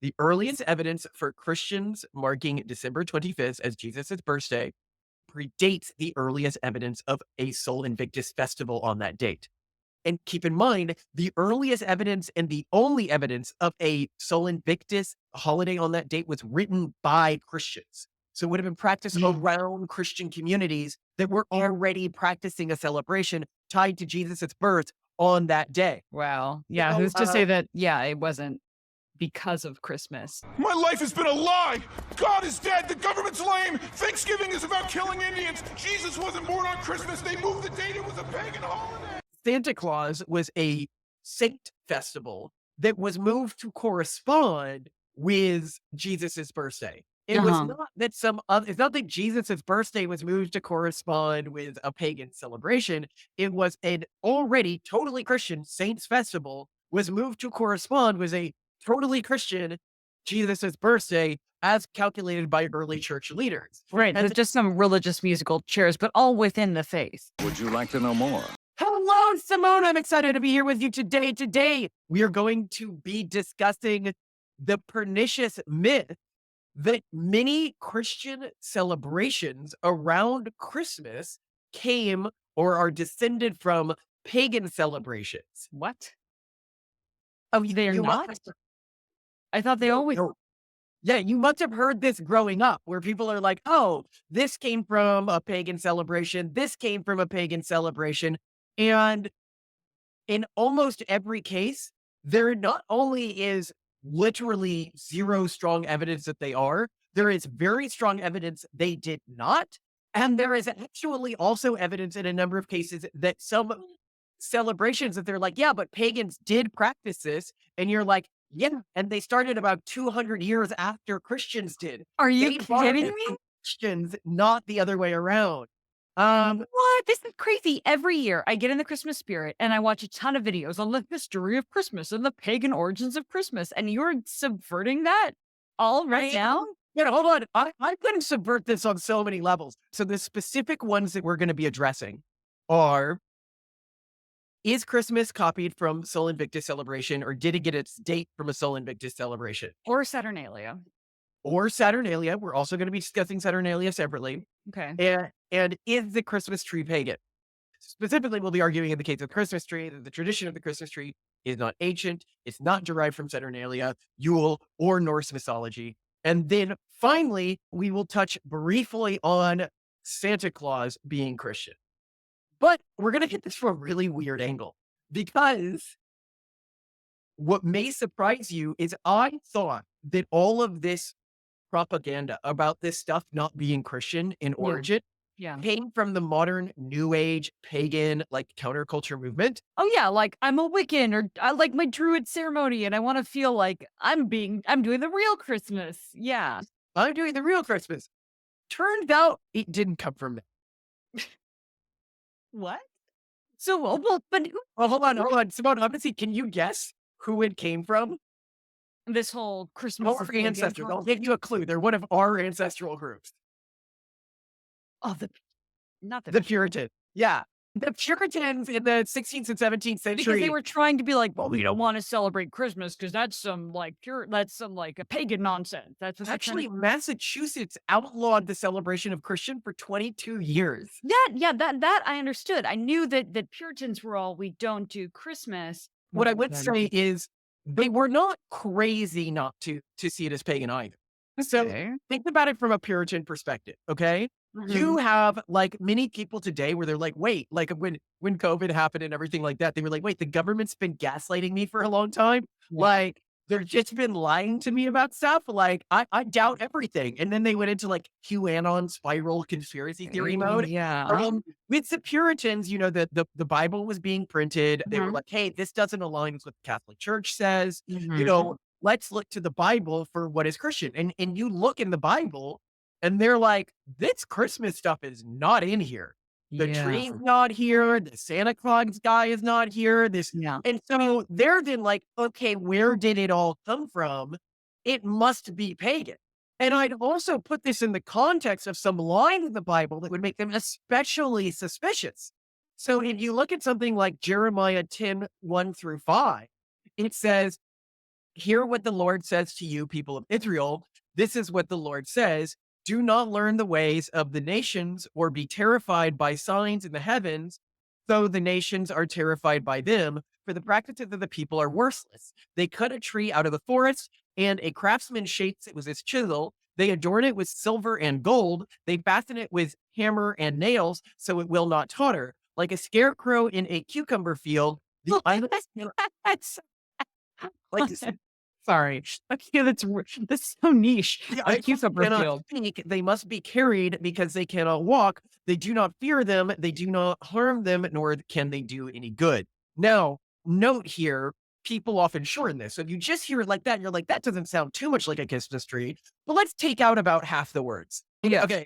The earliest evidence for Christians marking December 25th as Jesus' birthday predates the earliest evidence of a Sol Invictus festival on that date. And keep in mind, the earliest evidence and the only evidence of a Sol Invictus holiday on that date was written by Christians. So it would have been practiced around Christian communities that were already practicing a celebration tied to Jesus' birth on that day. Wow. Yeah. So, Who's to say that? Yeah, it wasn't because of Christmas. My life has been a lie. God is dead. The government's lame. Thanksgiving is about killing Indians. Jesus wasn't born on Christmas. They moved the date. It was a pagan holiday. Santa Claus was a saint festival that was moved to correspond with Jesus's birthday. It was not that it's not that Jesus's birthday was moved to correspond with a pagan celebration. It was an already totally Christian saints festival was moved to correspond with a totally Christian Jesus's birthday as calculated by early church leaders. Right. And There's just some religious musical chairs, but all within the faith. Would you like to know more? hello, Simone. I'm excited to be here with you today. Today, we are going to be discussing the pernicious myth that many Christian celebrations around Christmas came or are descended from pagan celebrations. What? Oh, They're you not? must have- I thought they always. no. Yeah, you must have heard this growing up where people are like, oh, this came from a pagan celebration. This came from a pagan celebration. And in almost every case, there not only is literally zero strong evidence that they are, there is very strong evidence they did not. And there is actually also evidence in a number of cases that some celebrations that they're like, yeah, but pagans did practice this. And you're like, yeah. And they started about 200 years after Christians did. Are you They brought kidding it me? from Christians, not the other way around. What? This is crazy. Every year I get in the Christmas spirit and I watch a ton of videos on the history of Christmas and the pagan origins of Christmas. And you're subverting that all right now? Yeah, hold on. I couldn't subvert this on so many levels. So the specific ones that we're going to be addressing are, is Christmas copied from Sol Invictus celebration, or did it get its date from a Sol Invictus celebration? Or Saturnalia. Or Saturnalia. We're also going to be discussing Saturnalia separately. Okay. And is the Christmas tree pagan? Specifically, we'll be arguing in the case of the Christmas tree that the tradition of the Christmas tree is not ancient, it's not derived from Saturnalia, Yule, or Norse mythology. And then finally, we will touch briefly on Santa Claus being Christian. But we're going to hit this from a really weird angle because what may surprise you is I thought that all of this propaganda about this stuff not being Christian in origin Yeah. came from the modern new age pagan like counterculture movement. Oh yeah, like I'm a Wiccan or I like my druid ceremony and I want to feel like I'm doing the real Christmas. Yeah. I'm doing the real Christmas. Turned out it didn't come from that. What? So well, but Oh, hold on. Simone, honestly, can you guess who it came from? this whole Christmas Our is pagan ancestors. I'll con- give you a clue. They're one of our ancestral groups. Oh, not The Puritan. Yeah. The Puritans in the 16th and 17th century. because they were trying to be like, well, we don't want to celebrate Christmas because that's some like a pagan nonsense. That's what they're trying Actually, Massachusetts outlawed the celebration of Christian for 22 years. that I understood. I knew that Puritans were all we don't do Christmas. What I would say is they were not crazy not to see it as pagan either. So Okay. think about it from a Puritan perspective, okay? You have like many people today where they're like, wait, like when COVID happened and everything like that, they were like, wait, the government's been gaslighting me for a long time. Yeah. Like they've just been lying to me about stuff. Like I doubt everything. And then they went into like QAnon spiral conspiracy theory mode. Yeah. With the Puritans, you know, the Bible was being printed. They were Mhm. like, hey, this doesn't align with what the Catholic Church says. You Mhm. know, let's look to the Bible for what is Christian. And you look in the Bible and they're like, this Christmas stuff is not in here. The tree's not here. The Santa Claus guy is not here. Yeah. And so they're then like, okay, where did it all come from? It must be pagan. And I'd also put this in the context of some line in the Bible that would make them especially suspicious. So if you look at something like Jeremiah 10:1-5, it says, hear what the Lord says to you, people of Israel. This is what the Lord says. Do not learn the ways of the nations or be terrified by signs in the heavens, though the nations are terrified by them, for the practices of the people are worthless. They cut a tree out of the forest, and a craftsman shapes it with his chisel. They adorn it with silver and gold. They fasten it with hammer and nails, so it will not totter. Like a scarecrow in a cucumber field, the island That's like sorry. okay. That's so niche. The A idols cucumber cannot field. speak, they must be carried because they cannot walk. They do not fear them, they do not harm them, nor can they do any good. Now, note here, people often shorten this. So if you just hear it like that, you're like, that doesn't sound too much like a Christmas tree. But let's take out about half the words. Yeah, Okay. Do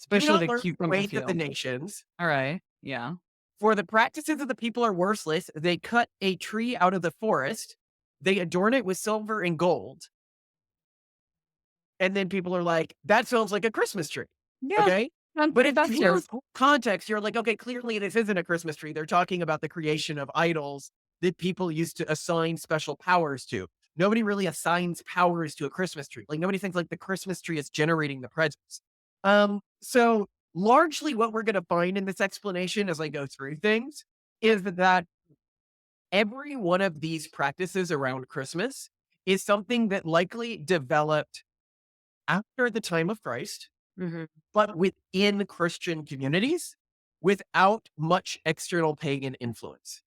especially not the learn the cucumber ways of the field. nations. All right. Yeah. For the practices of the people are worthless. They cut a tree out of the forest. They adorn it with silver and gold. And then people are like, that sounds like a Christmas tree. Yeah. Okay. But if That's you hear context, you're like, okay, clearly this isn't a Christmas tree. They're talking about the creation of idols that people used to assign special powers to. Nobody really assigns powers to a Christmas tree. Like nobody thinks like the Christmas tree is generating the presents. So largely what we're going to find in this explanation as I go through things is that every one of these practices around Christmas is something that likely developed after the time of Christ, but within Christian communities without much external pagan influence.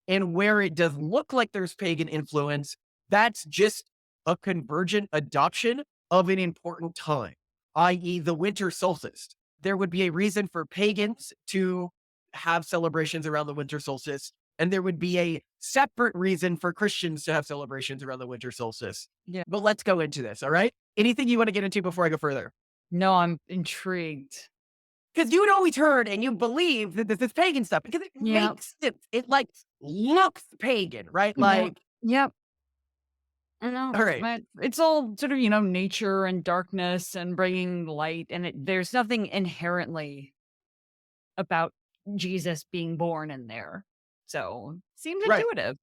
And where it does look like there's pagan influence, that's just a convergent adoption of an important time, i.e., the winter solstice. There would be a reason for pagans to have celebrations around the winter solstice, and there would be a separate reason for Christians to have celebrations around the winter solstice. Yeah. But let's go into this, all right? Anything you want to get into before I go further? No, I'm intrigued. Because you'd always heard and you believe that this is pagan stuff because it Yeah. makes sense. It like looks pagan, right? Yeah. Like, Yep. I know. all right. But it's all sort of, nature and darkness and bringing light. And there's nothing inherently about Jesus being born in there. So seems Right. intuitive.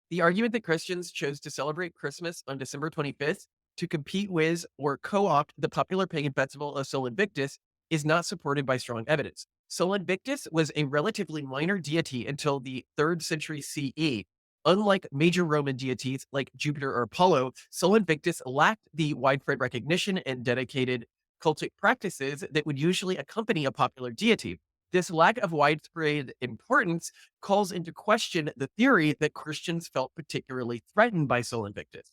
The argument that Christians chose to celebrate Christmas on December 25th to compete with or co-opt the popular pagan festival of Sol Invictus is not supported by strong evidence. Sol Invictus was a relatively minor deity until the 3rd century CE. Unlike major Roman deities like Jupiter or Apollo, Sol Invictus lacked the widespread recognition and dedicated cultic practices that would usually accompany a popular deity. This lack of widespread importance calls into question the theory that Christians felt particularly threatened by Sol Invictus.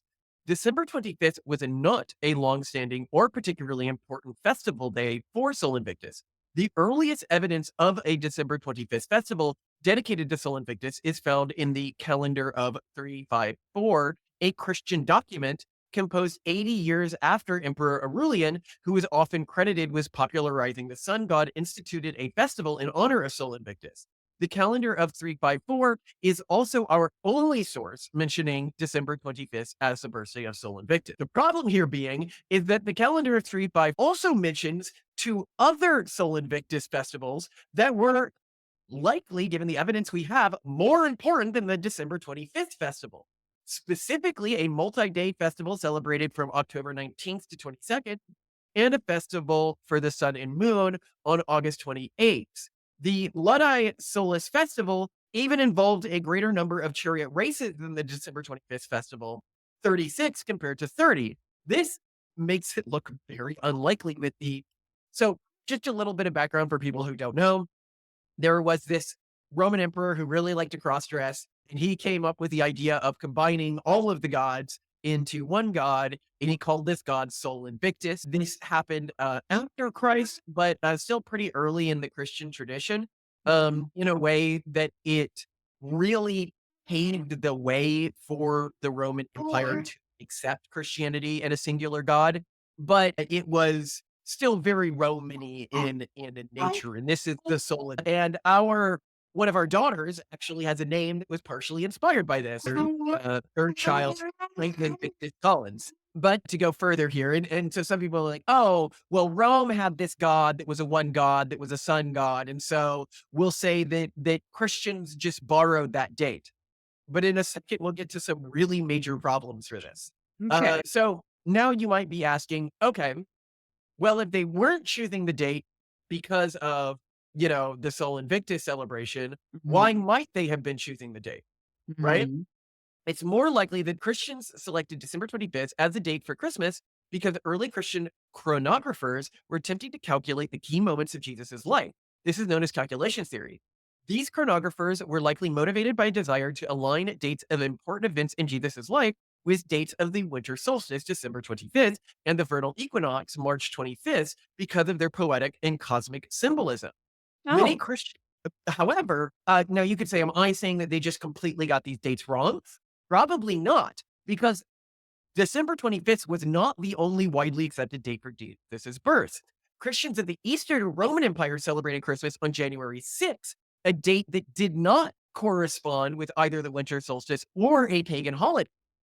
December 25th was not a long-standing or particularly important festival day for Sol Invictus. The earliest evidence of a December 25th festival dedicated to Sol Invictus is found in the calendar of 354, a Christian document composed 80 years after Emperor Aurelian, who is often credited with popularizing the sun god, instituted a festival in honor of Sol Invictus. The calendar of 354 is also our only source mentioning December 25th as the birthday of Sol Invictus. The problem here being is that the calendar of 355 also mentions two other Sol Invictus festivals that were likely, given the evidence we have, more important than the December 25th festival. Specifically, a multi-day festival celebrated from October 19th to 22nd, and a festival for the sun and moon on August 28th. The Luddite Solis Festival even involved a greater number of chariot races than the December 25th festival, 36 compared to 30. This makes it look very unlikely with the... So just a little bit of background for people who don't know. There was this Roman emperor who really liked to cross-dress, and he came up with the idea of combining all of the gods into one god, and he called this god Sol Invictus. This happened after Christ, but still pretty early in the Christian tradition, in a way that it really paved the way for the Roman Empire to accept Christianity and a singular god, but it was still very Roman-y in nature, and this is the Sol. And one of our daughters actually has a name that was partially inspired by this. Her child, Franklin Victor Collins. But to go further here, and so some people are like, oh, well, Rome had this god that was a one god, that was a sun god. And so we'll say that Christians just borrowed that date. But in a second, we'll get to some really major problems for this. Okay. So now you might be asking, okay, well, if they weren't choosing the date because of, the Sol Invictus celebration, why Mhm. might they have been choosing the date, right? Mhm. It's more likely that Christians selected December 25th as the date for Christmas because early Christian chronographers were attempting to calculate the key moments of Jesus' life. This is known as calculation theory. These chronographers were likely motivated by a desire to align dates of important events in Jesus' life with dates of the winter solstice, December 25th, and the vernal equinox, March 25th, because of their poetic and cosmic symbolism. Many Oh. Christians, however, now you could say, am I saying that they just completely got these dates wrong? Probably not, because December 25th was not the only widely accepted date for Jesus' birth. Christians in the Eastern Roman Empire celebrated Christmas on January 6th, a date that did not correspond with either the winter solstice or a pagan holiday.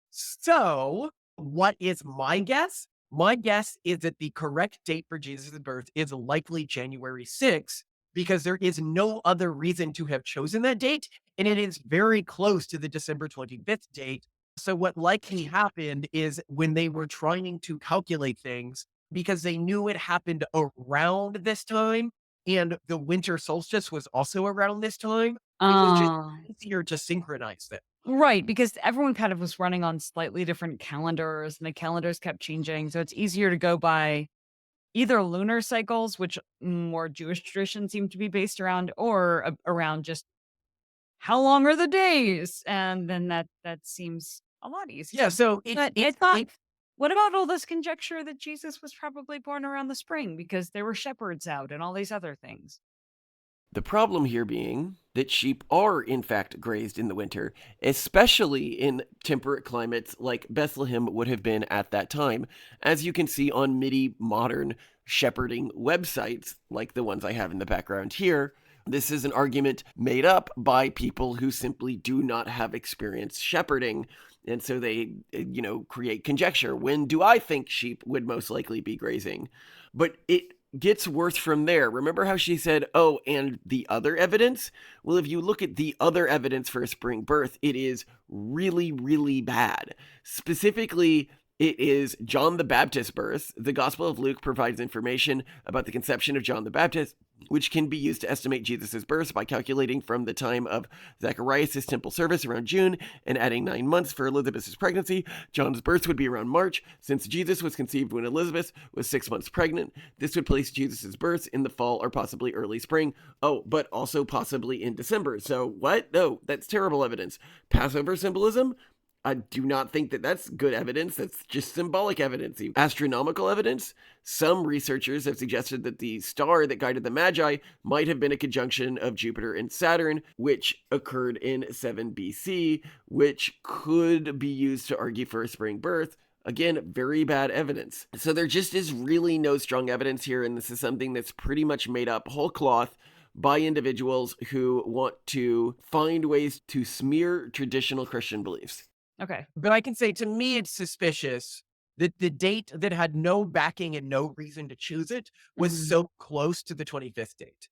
So, what is my guess? My guess is that the correct date for Jesus' birth is likely January 6th because there is no other reason to have chosen that date. And it is very close to the December 25th date. So, what likely happened is when they were trying to calculate things, because they knew it happened around this time and the winter solstice was also around this time, it was just Uh, easier to synchronize them. right, because everyone kind of was running on slightly different calendars and the calendars kept changing. So it's easier to go by either lunar cycles, which more Jewish traditions seem to be based around, or around just how long are the days? And then that seems a lot Yeah, easier. so But I thought, what about all this conjecture that Jesus was probably born around the spring because there were shepherds out and all these other things? The problem here being that sheep are, in fact, grazed in the winter, especially in temperate climates like Bethlehem would have been at that time, as you can see on MIDI modern shepherding websites like the ones I have in the background here. This is an argument made up by people who simply do not have experience shepherding. And so they, create conjecture. When do I think sheep would most likely be grazing? But it gets worse from there. Remember how she said, oh, and the other evidence? Well, if you look at the other evidence for a spring birth, it is really, really bad. Specifically, it is John the Baptist's birth. The Gospel of Luke provides information about the conception of John the Baptist, which can be used to estimate Jesus' birth by calculating from the time of Zacharias' temple service around June and adding 9 months for Elizabeth's pregnancy. John's birth would be around March, since Jesus was conceived when Elizabeth was 6 months pregnant. This would place Jesus' birth in the fall or possibly early spring. Oh, but also possibly in December. So what? No, that's terrible evidence. Passover symbolism? I do not think that that's good evidence. That's just symbolic evidence. Astronomical evidence? Some researchers have suggested that the star that guided the Magi might have been a conjunction of Jupiter and Saturn, which occurred in 7 BC, which could be used to argue for a spring birth. Again, very bad evidence. So there just is really no strong evidence here, and this is something that's pretty much made up whole cloth by individuals who want to find ways to smear traditional Christian beliefs. Okay. but I can say to me, it's suspicious that the date that had no backing and no reason to choose it was Mhm. so close to the 25th date.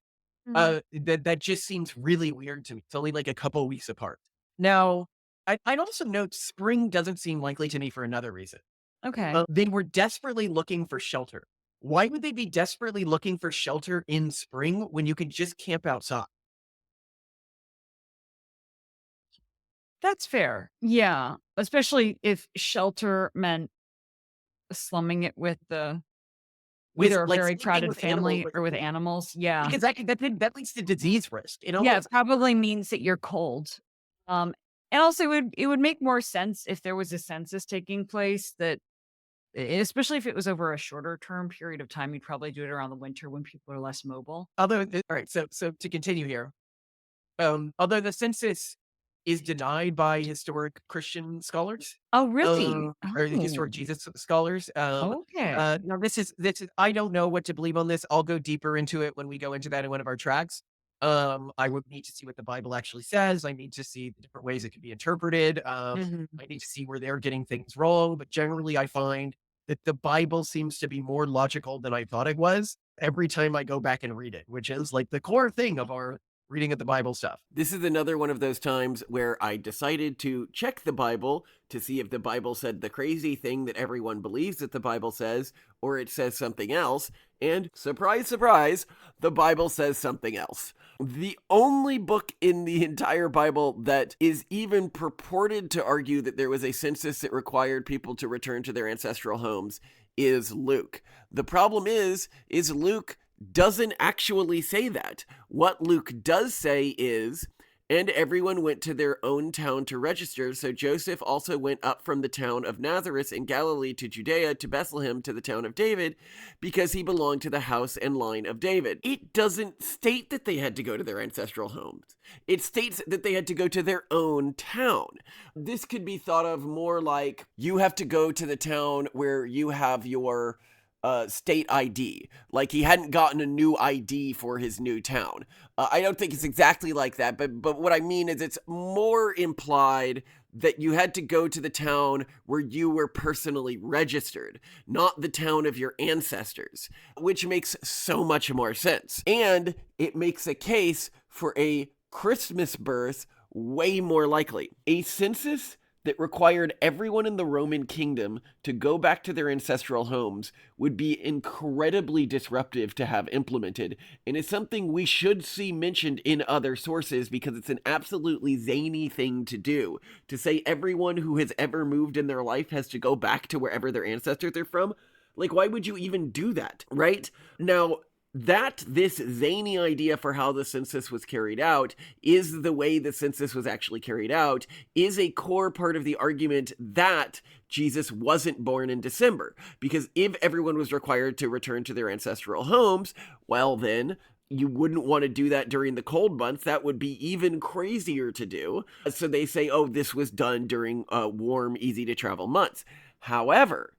Mhm. That just seems really weird to me. It's only like a couple weeks apart. Now, I'd also note spring doesn't seem likely to me for another reason. Okay. They were desperately looking for shelter. Why would they be desperately looking for shelter in spring when you could just camp outside? That's fair. Yeah. Especially if shelter meant slumming it with the With either a like very sleeping crowded with animals, family or with animals. Yeah. because that leads to disease risk. It Yeah, it almost probably means that you're cold. Um, and also it would make more sense if there was a census taking place that especially if it was over a shorter term period of time, you'd probably do it around the winter when people are less mobile. although all right. So to continue here, although the census is denied by historic Christian scholars, Oh, really? or the Oh, historic Jesus scholars, okay. now this is I don't know what to believe on this. I'll go deeper into it when we go into that in one of our tracks. I would need to see what the Bible actually says. I need to see the different ways it could be interpreted. Mhm. I need to see where they're getting things wrong. But generally, I find that the Bible seems to be more logical than I thought it was every time I go back and read it, which is like the core thing of our reading of the Bible stuff. This is another one of those times where I decided to check the Bible to see if the Bible said the crazy thing that everyone believes that the Bible says, or it says something else. And surprise, surprise, the Bible says something else. The only book in the entire Bible that is even purported to argue that there was a census that required people to return to their ancestral homes is Luke. The problem is Luke doesn't actually say that. What Luke does say is, and everyone went to their own town to register, so Joseph also went up from the town of Nazareth in Galilee to Judea to Bethlehem to the town of David, because he belonged to the house and line of David. It doesn't state that they had to go to their ancestral homes. It states that they had to go to their own town. This could be thought of more like you have to go to the town where you have your state ID. Like he hadn't gotten a new ID for his new town. I don't think it's exactly like that, but what I mean is it's more implied that you had to go to the town where you were personally registered, not the town of your ancestors, which makes so much more sense. And it makes a case for a Christmas birth way more likely. A census that required everyone in the Roman kingdom to go back to their ancestral homes would be incredibly disruptive to have implemented, and is something we should see mentioned in other sources because it's an absolutely zany thing to do. To say everyone who has ever moved in their life has to go back to wherever their ancestors are from, like why would you even do that, right? Now, this zany idea for how the census was carried out is the way the census was actually carried out is a core part of the argument that Jesus wasn't born in December. Because if everyone was required to return to their ancestral homes, well then, you wouldn't want to do that during the cold months. That would be even crazier to do. So they say, oh, this was done during warm, easy to travel months. However,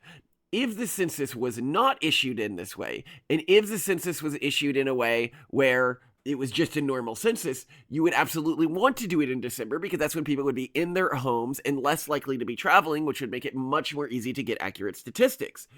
if the census was not issued in this way, and if the census was issued in a way where it was just a normal census, you would absolutely want to do it in December because that's when people would be in their homes and less likely to be traveling, which would make it much more easy to get accurate statistics.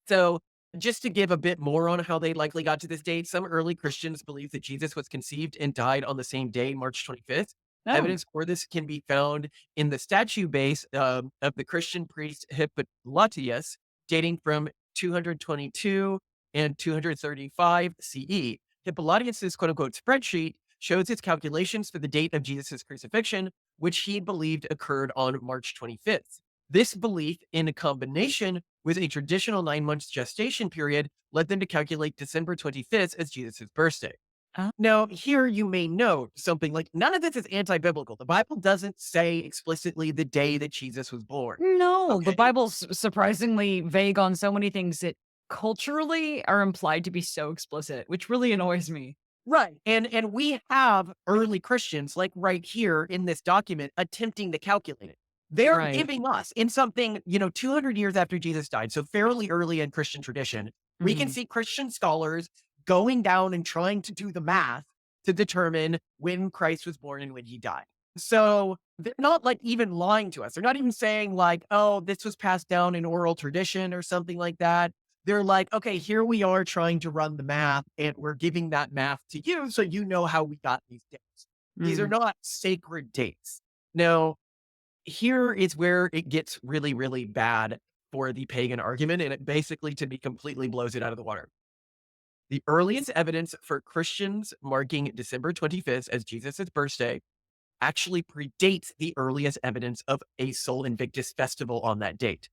So just to give a bit more on how they likely got to this date, some early Christians believe that Jesus was conceived and died on the same day, March 25th. Oh. Evidence for this can be found in the statue base of the Christian priest Hippolytus, dating from 222 and 235 CE. Hippolytus's quote-unquote spreadsheet shows its calculations for the date of Jesus' crucifixion, which he believed occurred on March 25th. This belief, in a combination with a traditional 9 months gestation period, led them to calculate December 25th as Jesus' birthday. Now, here you may note something like none of this is anti-biblical. The Bible doesn't say explicitly the day that Jesus was born. No, the Okay. Bible's surprisingly vague on so many things that culturally are implied to be so explicit, which really annoys me. Right. And we have early Christians, like right here in this document, attempting to calculate it. They're Right. giving us in something, 200 years after Jesus died, so fairly early in Christian tradition, we can Mhm. see Christian scholars going down and trying to do the math to determine when Christ was born and when he died. So they're not like even lying to us. They're not even saying like, oh, this was passed down in oral tradition or something like that. They're like, okay, here we are trying to run the math and we're giving that math to you so you know how we got these dates. These are Mm. not sacred dates. Now, here is where it gets really, really bad for the pagan argument, and it basically, to me, completely blows it out of the water. The earliest evidence for Christians marking December 25th as Jesus' birthday actually predates the earliest evidence of a Sol Invictus festival on that date.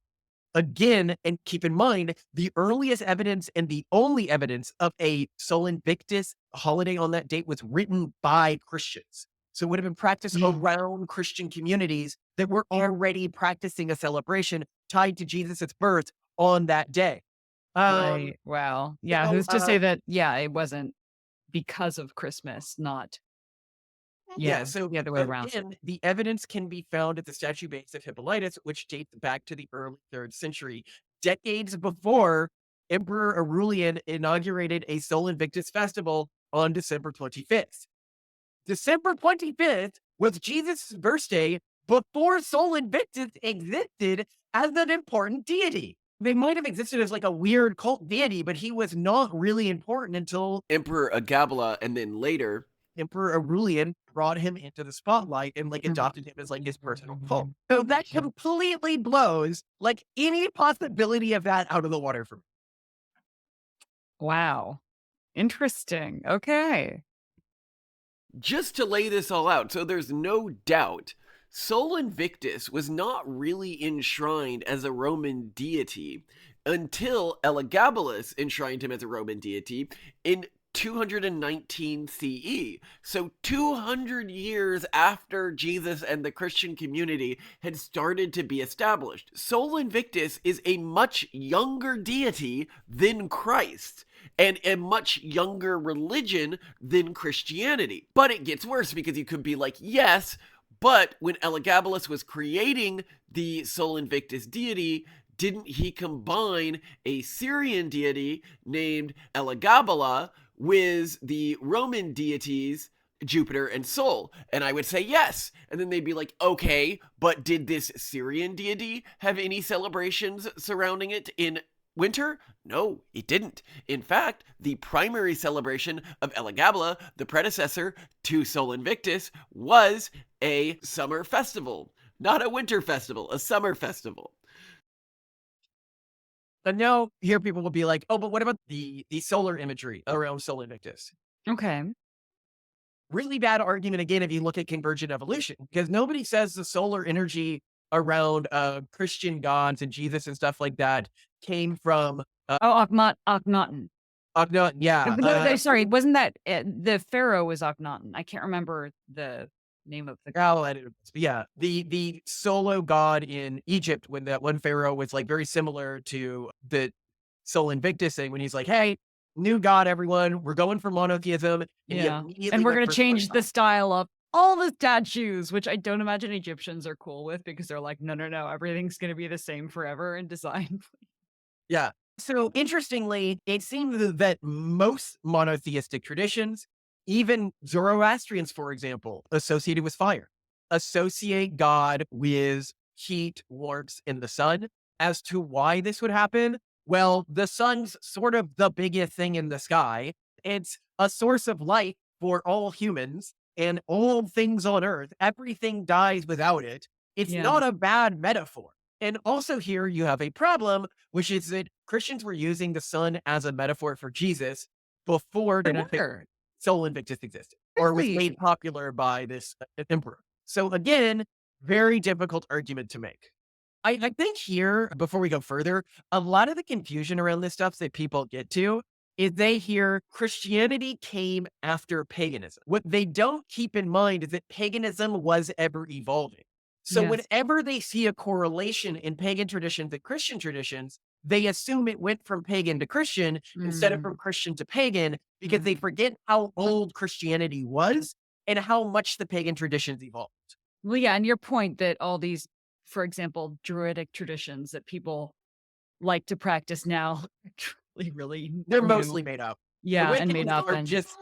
Again, and keep in mind, the earliest evidence and the only evidence of a Sol Invictus holiday on that date was written by Christians. So it would have been practiced around Christian communities that were already practicing a celebration tied to Jesus' birth on that day. Right. Wow. Yeah. so, Who's to say that? Yeah, it wasn't because of Christmas, not So the other way around. again, the evidence can be found at the statue base of Hippolytus, which dates back to the early 3rd century, decades before Emperor Aurelian inaugurated a Sol Invictus festival on December 25th. December 25th was Jesus' birthday before Sol Invictus existed as an important deity. They might have existed as like a weird cult deity, but he was not really important until Emperor Agabala, and then later, Emperor Aurelian brought him into the spotlight and like adopted him as like his personal cult. So that completely blows like any possibility of that out of the water for me. Wow. Interesting. Okay. Just to lay this all out, so there's no doubt, Sol Invictus was not really enshrined as a Roman deity until Elagabalus enshrined him as a Roman deity in 219 CE. So 200 years after Jesus and the Christian community had started to be established. Sol Invictus is a much younger deity than Christ, and a much younger religion than Christianity. But it gets worse, because you could be like, yes, but when Elagabalus was creating the Sol Invictus deity, didn't he combine a Syrian deity named Elagabala with the Roman deities Jupiter and Sol? And I would say yes. And then they'd be like, okay, but did this Syrian deity have any celebrations surrounding it in winter? No, it didn't. In fact, the primary celebration of Elagabala, the predecessor to Sol Invictus, was a summer festival. Not a winter festival, a summer festival. But now here people will be like, oh, but what about the solar imagery around Sol Invictus? Okay. Really bad argument again if you look at convergent evolution, because nobody says the solar energy around Christian gods and Jesus and stuff like that came from Oh, Akhenaten. Akhenaten. Yeah, Sorry, wasn't that the pharaoh was Akhenaten? I can't remember the name of the yeah, the solo god in Egypt, when that one pharaoh was like very similar to the Sol Invictus thing, when he's like, hey, new god, everyone, we're going for monotheism. Yeah. And we're going to change the style of all the statues, which I don't imagine Egyptians are cool with, because they're like, no, everything's going to be the same forever in design. Yeah. So interestingly, it seems that most monotheistic traditions, even Zoroastrians, for example, associated with fire, associate God with heat, warmth, and the sun. As to why this would happen, well, the sun's sort of the biggest thing in the sky. It's a source of light for all humans and all things on earth. Everything dies without it. It's Yeah. not a bad metaphor. And also here you have a problem, which is that Christians were using the sun as a metaphor for Jesus before Sure. Sol Invictus existed, or was Really? made popular by this emperor. So again, very difficult argument to make. I think here, before we go further, a lot of the confusion around this stuff that people get to is they hear Christianity came after paganism. What they don't keep in mind is that paganism was ever evolving. So Yes. whenever they see a correlation in pagan traditions and Christian traditions, they assume it went from pagan to Christian instead of Mm. from Christian to pagan, because they forget how old Christianity was and how much the pagan traditions evolved. Well, yeah, and your point that all these, for example, druidic traditions that people like to practice now, really, They're new. mostly made up. Yeah, and Wiccans made up. are And just,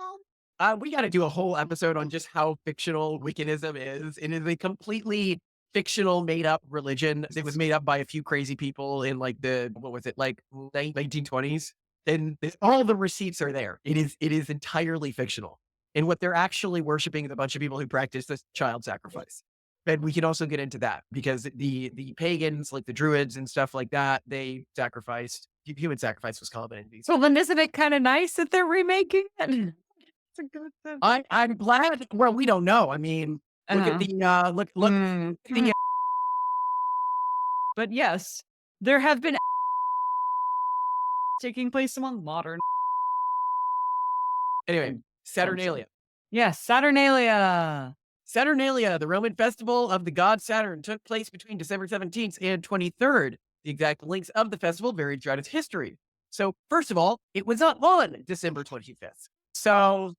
we got to do a whole episode on just how fictional Wiccanism is. It is a completely fictional, made up religion. It was made up by a few crazy people in like what was it, like 1920s? And all the receipts are there. It is entirely fictional. And what they're actually worshiping is a bunch of people who practice this child sacrifice. And we can also get into that, because the pagans, like the druids and stuff like that, they sacrificed. Human sacrifice was common in these. so then isn't it kind of nice that they're remaking it? It's a good thing. I'm glad. Well, we don't know. I mean, look at the look. Mm. The, But yes, there have been taking place among modern. anyway, Saturnalia. Yes, Saturnalia. Saturnalia, the Roman festival of the god Saturn, took place between December 17th and 23rd. The exact lengths of the festival varied throughout its history. So, first of all, it was not on December 25th. So,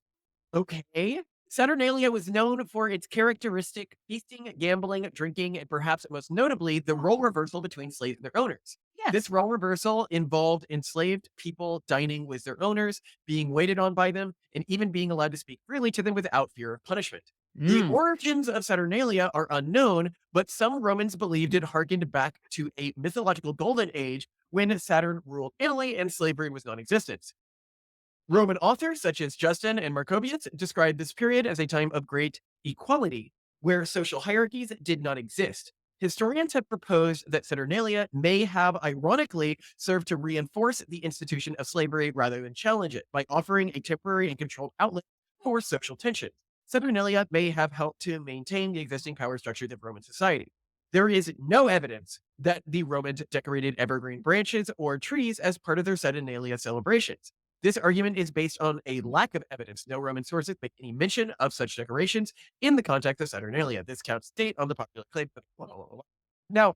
okay. Saturnalia was known for its characteristic feasting, gambling, drinking, and perhaps most notably, the role reversal between slaves and their owners. Yes. This role reversal involved enslaved people dining with their owners, being waited on by them, and even being allowed to speak freely to them without fear of punishment. The origins of Saturnalia are unknown, but some Romans believed it harkened back to a mythological golden age when Saturn ruled Italy and slavery was non-existent. Roman authors such as Justin and Marcovius describe this period as a time of great equality, where social hierarchies did not exist. Historians have proposed that Saturnalia may have ironically served to reinforce the institution of slavery rather than challenge it by offering a temporary and controlled outlet for social tension. Saturnalia may have helped to maintain the existing power structure of Roman society. There is no evidence that the Romans decorated evergreen branches or trees as part of their Saturnalia celebrations. This argument is based on a lack of evidence. No Roman sources make any mention of such decorations in the context of Saturnalia. This counts state on the popular claim. Blah, blah, blah, blah. Now,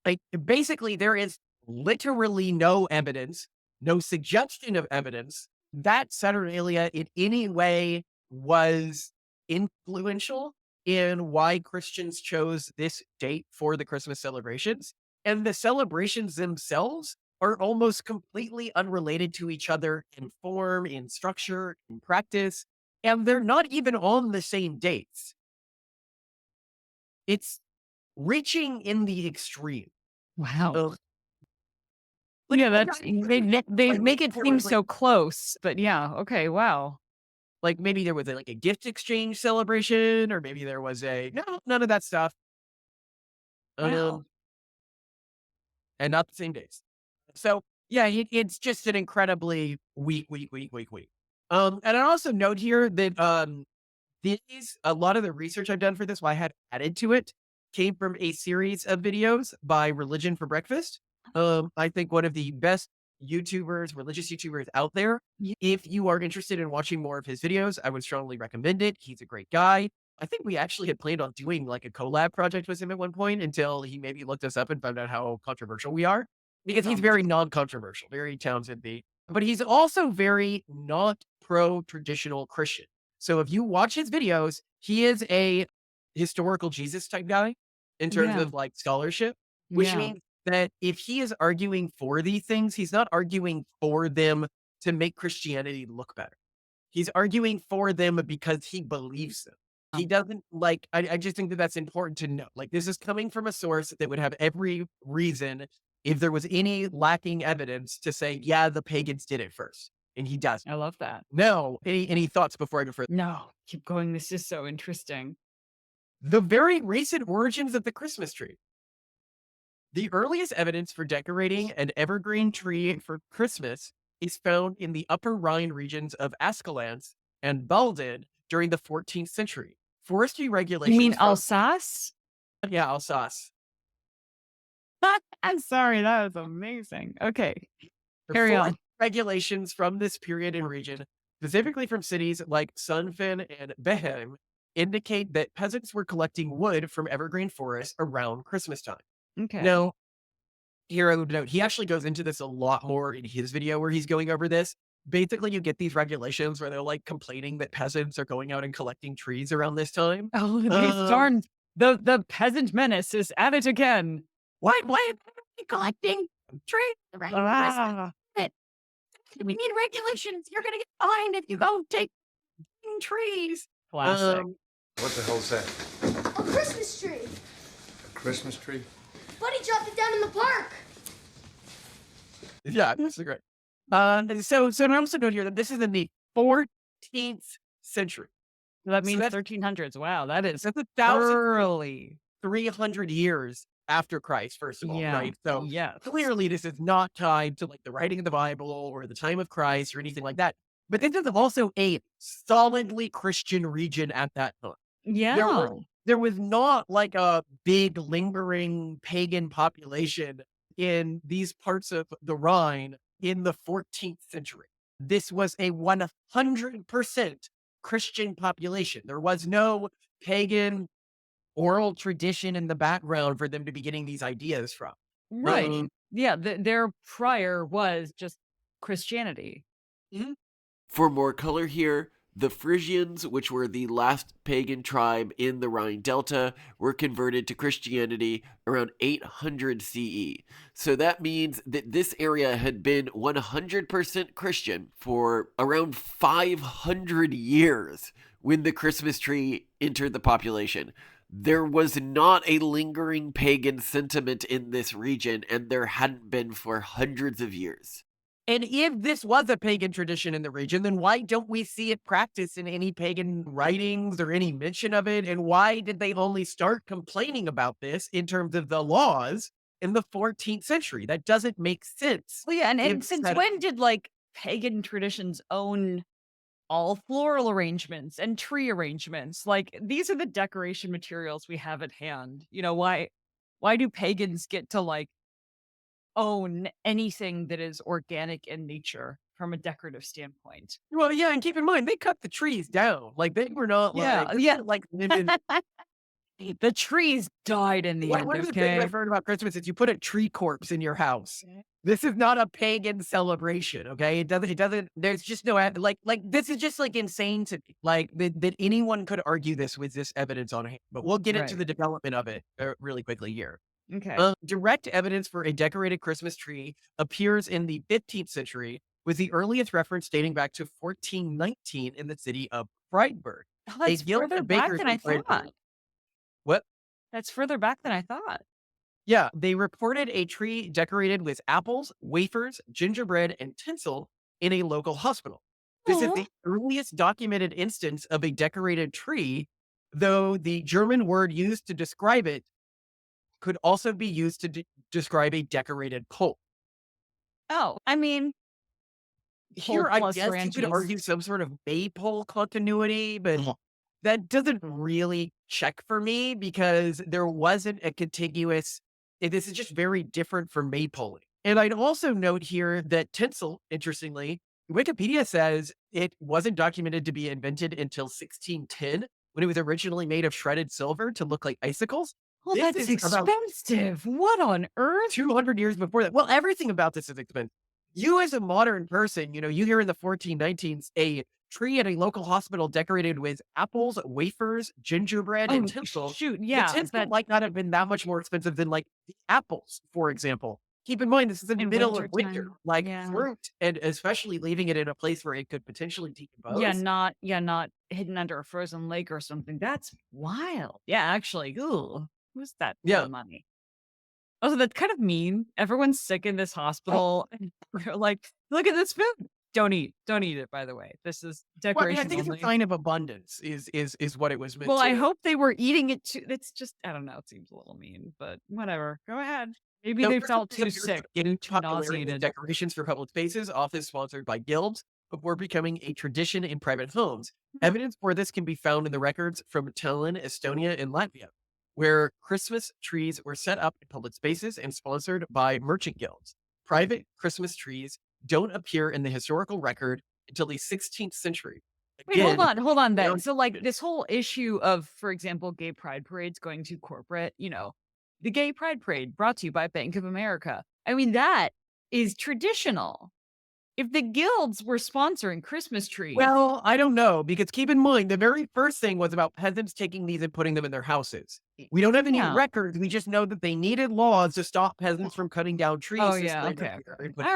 like, basically, there is literally no evidence, no suggestion of evidence that Saturnalia in any way was influential in why Christians chose this date for the Christmas celebrations. And the celebrations themselves are almost completely unrelated to each other in form, in structure, in practice, and they're not even on the same dates. It's reaching in the extreme. Wow. Ugh. Yeah, that's they make it seem so close, but yeah, okay, wow. Like maybe there was like a gift exchange celebration, or maybe there was none of that stuff. Wow. And not the same days. So yeah, it's just an incredibly weak. And I also note here that a lot of the research I've done for this, why I had added to it, came from a series of videos by Religion for Breakfast. I think one of the best religious YouTubers out there. Yeah. If you are interested in watching more of his videos, I would strongly recommend it. He's a great guy. I think we actually had planned on doing like a collab project with him at one point until he maybe looked us up and found out how controversial we are. Because he's very non-controversial, very Townsend-y. But he's also very not pro-traditional Christian. So if you watch his videos, he is a historical Jesus type guy in terms Yeah. of like scholarship, which Yeah. means that if he is arguing for these things, he's not arguing for them to make Christianity look better. He's arguing for them because he believes them. He doesn't like, I just think that that's important to know. Like, this is coming from a source that would have every reason, if there was any lacking evidence, to say, yeah, the pagans did it first. And he doesn't. I love that. No. Any thoughts before I go further? No, keep going. This is so interesting. The very recent origins of the Christmas tree. The earliest evidence for decorating an evergreen tree for Christmas is found in the upper Rhine regions of Ascalon and Baden during the 14th century. Forestry regulations. You mean Alsace? Yeah, Alsace. I'm sorry, that was amazing. Okay, The carry on. forest regulations from this period and region, specifically from cities like Sunfen and Behem, indicate that peasants were collecting wood from evergreen forests around Christmas time. Okay. Now, here I would note, he actually goes into this a lot more in his video where he's going over this. Basically, you get these regulations where they're like complaining that peasants are going out and collecting trees around this time. Oh, these darn the peasant menace is at it again. Why are you collecting trees around Ah. Christmas? We need regulations. You're going to get fined if you go take trees. Classic. What the hell's that? A Christmas tree. A Christmas tree? Buddy dropped it down in the park. Yeah, that's great. So I also note here that this is in the 14th century. That so means that's- 1300s. Wow, that is That's early. 300 years after Christ, first of all, Yeah. right? So Yeah. clearly this is not tied to like the writing of the Bible or the time of Christ or anything like that. But this is also a solidly Christian region at that time. Yeah. There was not like a big lingering pagan population in these parts of the Rhine in the 14th century. This was a 100% Christian population. There was no pagan oral tradition in the background for them to be getting these ideas from. Right. Yeah. Their prior was just Christianity. For more color here, the Frisians, which were the last pagan tribe in the Rhine Delta, were converted to Christianity around 800 CE. So that means that this area had been 100% Christian for around 500 years when the Christmas tree entered the population. There was not a lingering pagan sentiment in this region, and there hadn't been for hundreds of years. And if this was a pagan tradition in the region, then why don't we see it practiced in any pagan writings or any mention of it? And why did they only start complaining about this in terms of the laws in the 14th century? That doesn't make sense. Well, yeah, and If since said, when did pagan traditions own all floral arrangements and tree arrangements? Like these are the decoration materials we have at hand. Why do pagans get to own anything that is organic in nature from a decorative standpoint? well, yeah, and keep in mind, they cut the trees down. Like they were not Yeah, this yeah. isn't like living. The trees died in the end, One of the things okay? I've heard about Christmas is you put a tree corpse in your house. This is not a pagan celebration, okay? It doesn't, there's just no, this is just insane to me. That anyone could argue this with this evidence on hand. But we'll get into Right. the development of it really quickly here. Okay. Direct evidence for a decorated Christmas tree appears in the 15th century, with the earliest reference dating back to 1419 in the city of Freiburg. Oh, A that's guild further of back bakers than I in Freiburg. thought. What? That's further back than I thought. Yeah, they reported a tree decorated with apples, wafers, gingerbread, and tinsel in a local hospital. This is Aw. the earliest documented instance of a decorated tree, though the German word used to describe it could also be used to describe a decorated pole. Oh, I mean, pole Here, I plus guess you could branches. argue some sort of maypole continuity, but that doesn't really check for me because there wasn't a contiguous. This is just very different from maypoling. And I'd also note here that tinsel, interestingly, Wikipedia says it wasn't documented to be invented until 1610 when it was originally made of shredded silver to look like icicles. Well, This that's is about expensive. What on earth? 200 years before that. Well, everything about this is expensive. You as a modern person, you hear in the 1419s a tree at a local hospital decorated with apples, wafers, gingerbread, and Oh, tinsel. shoot. The Yeah. tinsel That might not have been that much more expensive than the apples, for example. Keep in mind, this is in the in middle of winter, wintertime. like Yeah. fruit, and especially leaving it in a place where it could potentially decompose. Not hidden under a frozen lake or something. That's wild. Yeah, actually. Ooh. Who's that for Yeah. the money? Also, that's kind of mean. Everyone's sick in this hospital. And we're like, look at this food. Don't eat. Don't eat it, by the way. This is Well, I decoration think it's a only. sign of abundance, is what it was meant Well, to. I hope they were eating it too. It's just, I don't know. It seems a little mean, but whatever. Go ahead. Maybe So they Christmas felt trees too appeared to sick, gain too popularity with nauseated. decorations for public spaces, often sponsored by guilds, before becoming a tradition in private homes. Hmm. Evidence for this can be found in the records from Tallinn, Estonia, and Latvia, where Christmas trees were set up in public spaces and sponsored by merchant guilds. Private Christmas trees don't appear in the historical record until the 16th century. Wait, hold Again, on then. down- So, this whole issue of, for example, gay pride parades going too corporate, the gay pride parade brought to you by Bank of America. I mean, that is traditional. If the guilds were sponsoring Christmas trees, Well, I don't know, because keep in mind, the very first thing was about peasants taking these and putting them in their houses. We don't have any yeah. records. We just know that they needed laws to stop peasants from cutting down trees. Oh, to yeah. spread Okay. their- Okay. but- All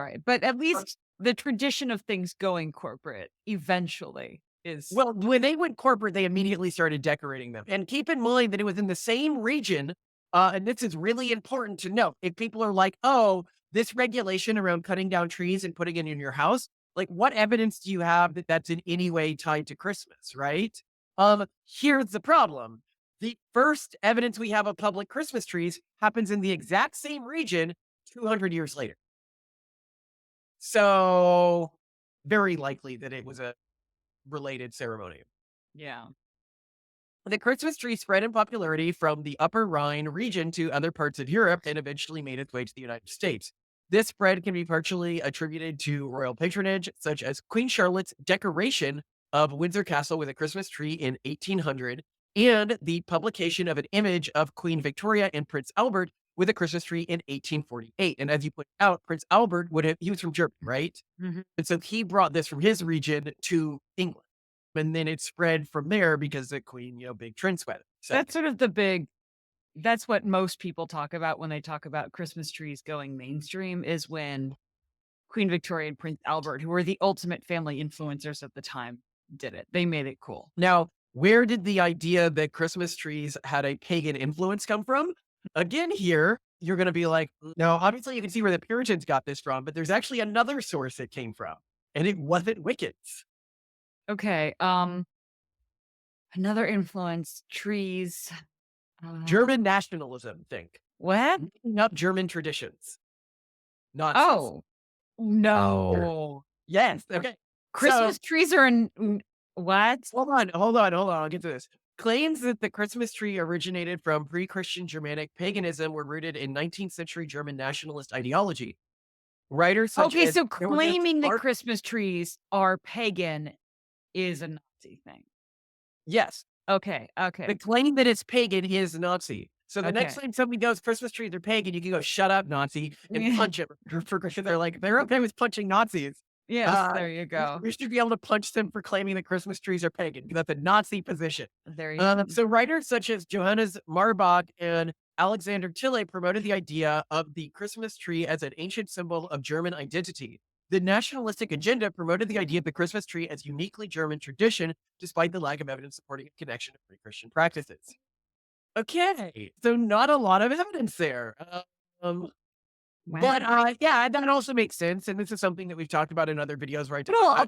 right. But at least the tradition of things going corporate eventually is. Well, when they went corporate, they immediately started decorating them. And keep in mind that it was in the same region. And this is really important to note. If people are like, oh, this regulation around cutting down trees and putting it in your house, what evidence do you have that that's in any way tied to Christmas, right? Here's the problem. The first evidence we have of public Christmas trees happens in the exact same region 200 years later. So very likely that it was a related ceremony. Yeah. The Christmas tree spread in popularity from the Upper Rhine region to other parts of Europe and eventually made its way to the United States. This spread can be partially attributed to royal patronage, such as Queen Charlotte's decoration of Windsor Castle with a Christmas tree in 1800, and the publication of an image of Queen Victoria and Prince Albert with a Christmas tree in 1848. And as you point out, Prince Albert he was from Germany, right? Mhm. And so he brought this from his region to England. And then it spread from there because the queen, big trend sweater. So That's sort of that's what most people talk about when they talk about Christmas trees going mainstream, is when Queen Victoria and Prince Albert, who were the ultimate family influencers at the time, did it. They made it cool. now, where did the idea that Christmas trees had a pagan influence come from? Again, here, you're going to be like, no, obviously you can see where the Puritans got this from, but there's actually another source it came from, and it wasn't Wiccans. Okay. Another influence, trees. German nationalism, think. What? Making up German traditions. Nazis. Oh, no. Yes. Okay. Christmas trees are what? Hold on. I'll get to this. Claims that the Christmas tree originated from pre-Christian Germanic paganism were rooted in 19th century German nationalist ideology. Writers such Okay, as so claiming that Christmas trees are pagan is a Nazi thing. yes, Okay. the claim that it's pagan is Nazi. So the next Okay. time somebody goes Christmas trees are pagan, you can go shut up, Nazi, and Yeah. punch it. They're okay with punching Nazis. Yes, there you go. We should be able to punch them for claiming that Christmas trees are pagan. That's a Nazi position. There you go. So writers such as Johannes Marbach and Alexander Tille promoted the idea of the Christmas tree as an ancient symbol of German identity. The nationalistic agenda promoted the idea of the Christmas tree as uniquely German tradition, despite the lack of evidence supporting a connection to pre-Christian practices. Okay, so not a lot of evidence there. But yeah, that also makes sense, and this is something that we've talked about in other videos, right? Well,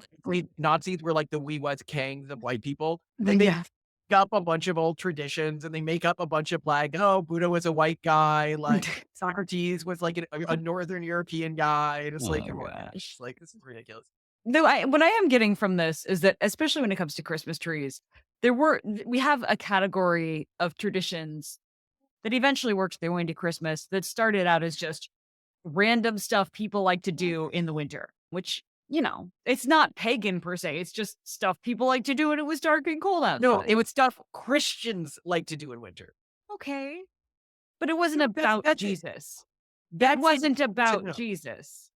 Nazis were like the wee was kangs of white people. And they yeah. make up a bunch of old traditions, and they make up a bunch of like, oh, Buddha was a white guy, like Socrates was like a Northern European guy. And it's like, Oh, oh my gosh. gosh, like this is ridiculous. No, what I am getting from this is that, especially when it comes to Christmas trees, we have a category of traditions that eventually worked their way into Christmas that started out as just random stuff people like to do in the winter, which, it's not pagan per se. It's just stuff people like to do when it was dark and cold outside. No, it was stuff Christians like to do in winter. Okay. But it wasn't That's- about that's it. Jesus. That It wasn't no. about Jesus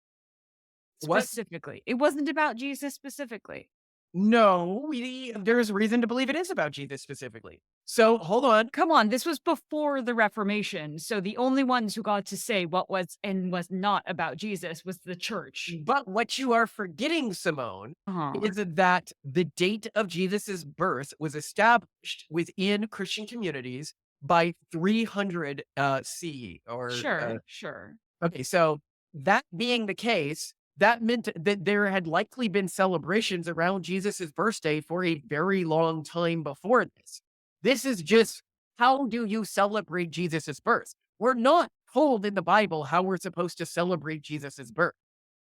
What? specifically. It wasn't about Jesus specifically. No, there's reason to believe it is about Jesus specifically. So hold on. Come on, this was before the Reformation. So the only ones who got to say what was and was not about Jesus was the church. But what you are forgetting, Simone, Uh-huh. is that the date of Jesus's birth was established within Christian communities by 300 CE. Or Sure. okay, so that being the case, that meant that there had likely been celebrations around Jesus's birthday for a very long time before this. This is just how do you celebrate Jesus's birth? We're not told in the Bible how we're supposed to celebrate Jesus's birth,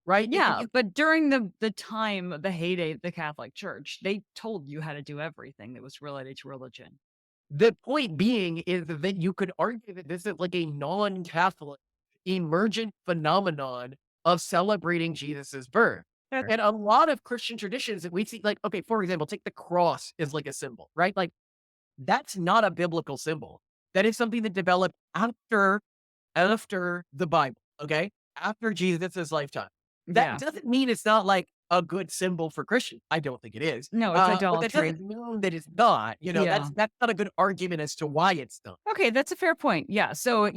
right? Yeah, but during the time of the heyday of the Catholic Church, they told you how to do everything that was related to religion. The point being is that you could argue that this is like a non-Catholic emergent phenomenon of celebrating Jesus's birth. And a lot of Christian traditions that we see, like, okay, for example, take the cross as like a symbol, right? Like, that's not a biblical symbol. That is something that developed after the Bible, okay? After Jesus' lifetime. That doesn't mean it's not like a good symbol for Christian. I don't think it is. No, it's But that idolatry. doesn't mean that it's not. Yeah. That's not a good argument as to why it's not. Okay, that's a fair point. Yeah. So,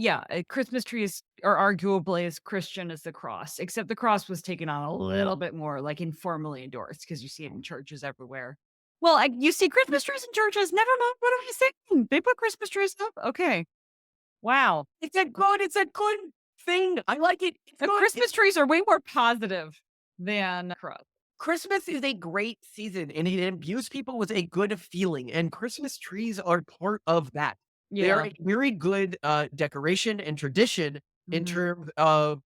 Christmas trees are arguably as Christian as the cross, except the cross was taken on a little bit more like informally endorsed because you see it in churches everywhere. Well, you see Christmas trees in churches. Never mind. What am I saying? They put Christmas trees up. Okay. Wow. It's a good thing. I like it. It's The good. Christmas trees are way more positive than cross. Christmas is a great season and it imbues people with a good feeling, and Christmas trees are part of that. They are Yeah. a very good decoration and tradition in Mhm. terms of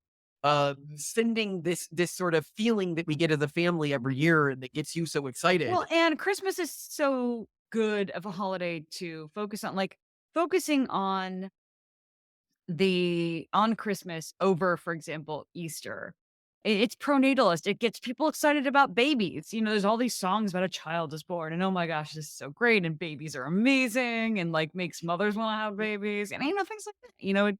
sending this sort of feeling that we get as a family every year and that gets you so excited. Well, and Christmas is so good of a holiday to focus on, like focusing on Christmas over, for example, Easter. It's pronatalist. It gets people excited about babies. There's all these songs about a child is born, and oh my gosh, this is so great, and babies are amazing, and like makes mothers want to have babies, and things like that.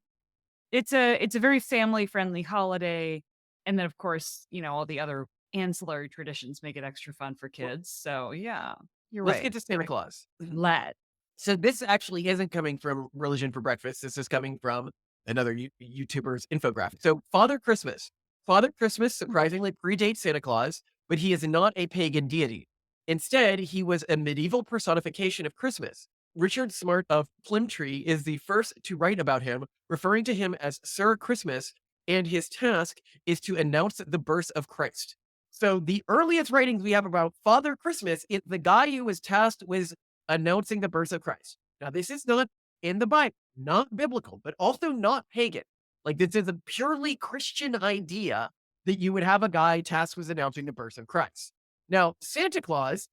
It's a very family friendly holiday, and then of course, all the other ancillary traditions make it extra fun for kids. So yeah, you're Let's right. get to Santa Claus. Let So this actually isn't coming from Religion for Breakfast. This is coming from another YouTuber's infographic. So Father Christmas surprisingly predates Santa Claus, but he is not a pagan deity. Instead, he was a medieval personification of Christmas. Richard Smart of Plymtree is the first to write about him, referring to him as Sir Christmas, and his task is to announce the birth of Christ. So the earliest writings we have about Father Christmas is the guy who was tasked with announcing the birth of Christ. Now, this is not in the Bible, not biblical, but also not pagan. Like, this is a purely Christian idea that you would have a guy tasked with announcing the birth of Christ. Now, Santa Claus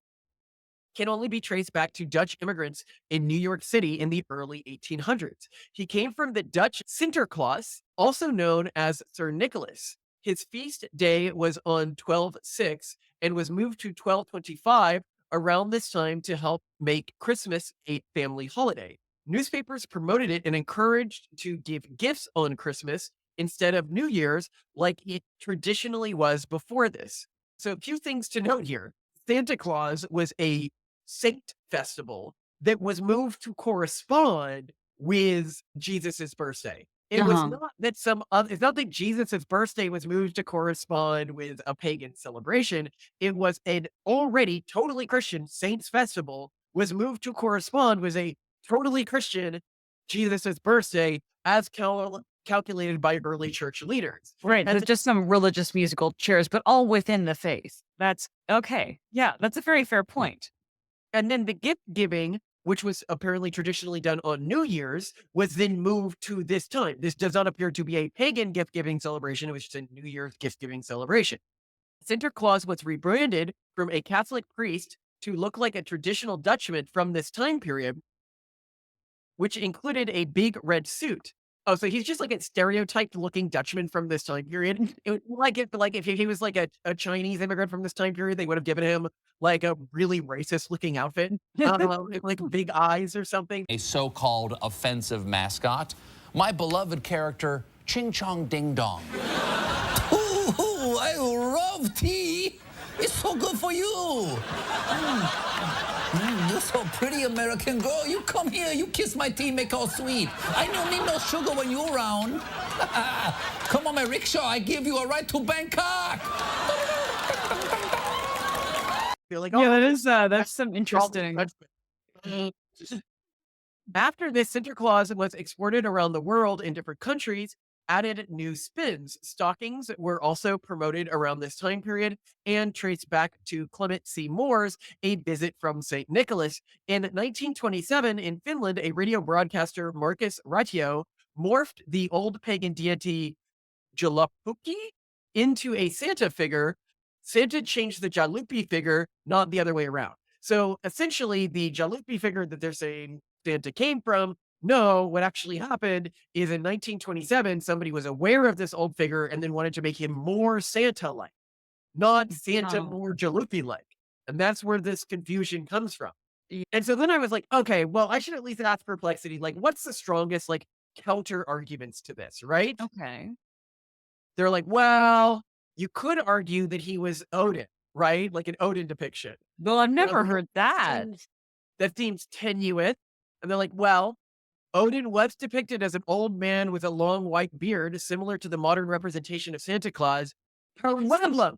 can only be traced back to Dutch immigrants in New York City in the early 1800s. He came from the Dutch Sinterklaas, also known as Sir Nicholas. His feast day was on 12/6 and was moved to 12/25 around this time to help make Christmas a family holiday. Newspapers promoted it and encouraged to give gifts on Christmas instead of New Year's like it traditionally was before this. So, a few things to note here. Santa Claus was a saint festival that was moved to correspond with Jesus's birthday. It was not that it's not that Jesus's birthday was moved to correspond with a pagan celebration. It was an already totally Christian saints festival was moved to correspond with a totally Christian Jesus's birthday as calculated by early church leaders. Right. And There's just some religious musical chairs, but all within the faith. That's okay. Yeah, that's a very fair point. And then the gift giving, which was apparently traditionally done on New Year's, was then moved to this time. This does not appear to be a pagan gift giving celebration. It was just a New Year's gift giving celebration. Sinterklaas was rebranded from a Catholic priest to look like a traditional Dutchman from this time period, which included a big red suit. Oh, so he's just like a stereotyped looking Dutchman from this time period. Like if he was like a Chinese immigrant from this time period, they would have given him like a really racist looking outfit, like big eyes or something. A so-called offensive mascot, my beloved character, Ching Chong Ding Dong. Ooh, I love tea. It's so good for you. You're so pretty, American girl. You come here, you kiss my tea, make all sweet. I don't need no sugar when you're around. Come on, my rickshaw, I give you a ride to Bangkok. Feel like, Yeah, that's some interesting. After this, Sinterklaas was exported around the world in different countries, added new spins. Stockings were also promoted around this time period and traced back to Clement C. Moore's A Visit from St. Nicholas. In 1927, in Finland, a radio broadcaster, Markus Raitio, morphed the old pagan deity Jalapukki into a Santa figure. Santa changed the Jaluppi figure, not the other way around. So essentially, the Jaluppi figure that they're saying Santa came from, no, what actually happened is in 1927, somebody was aware of this old figure and then wanted to make him more Santa-like, not Santa more Jaluppi-like. And that's where this confusion comes from. And so then I was like, okay, well, I should at least ask Perplexity, like, what's the strongest, like, counter arguments to this, right? Okay. They're like, well, you could argue that he was Odin, right? Like an Odin depiction. Well, I've never like, heard that. That seems tenuous. And they're like, well, Odin was depicted as an old man with a long white beard, similar to the modern representation of Santa Claus. However,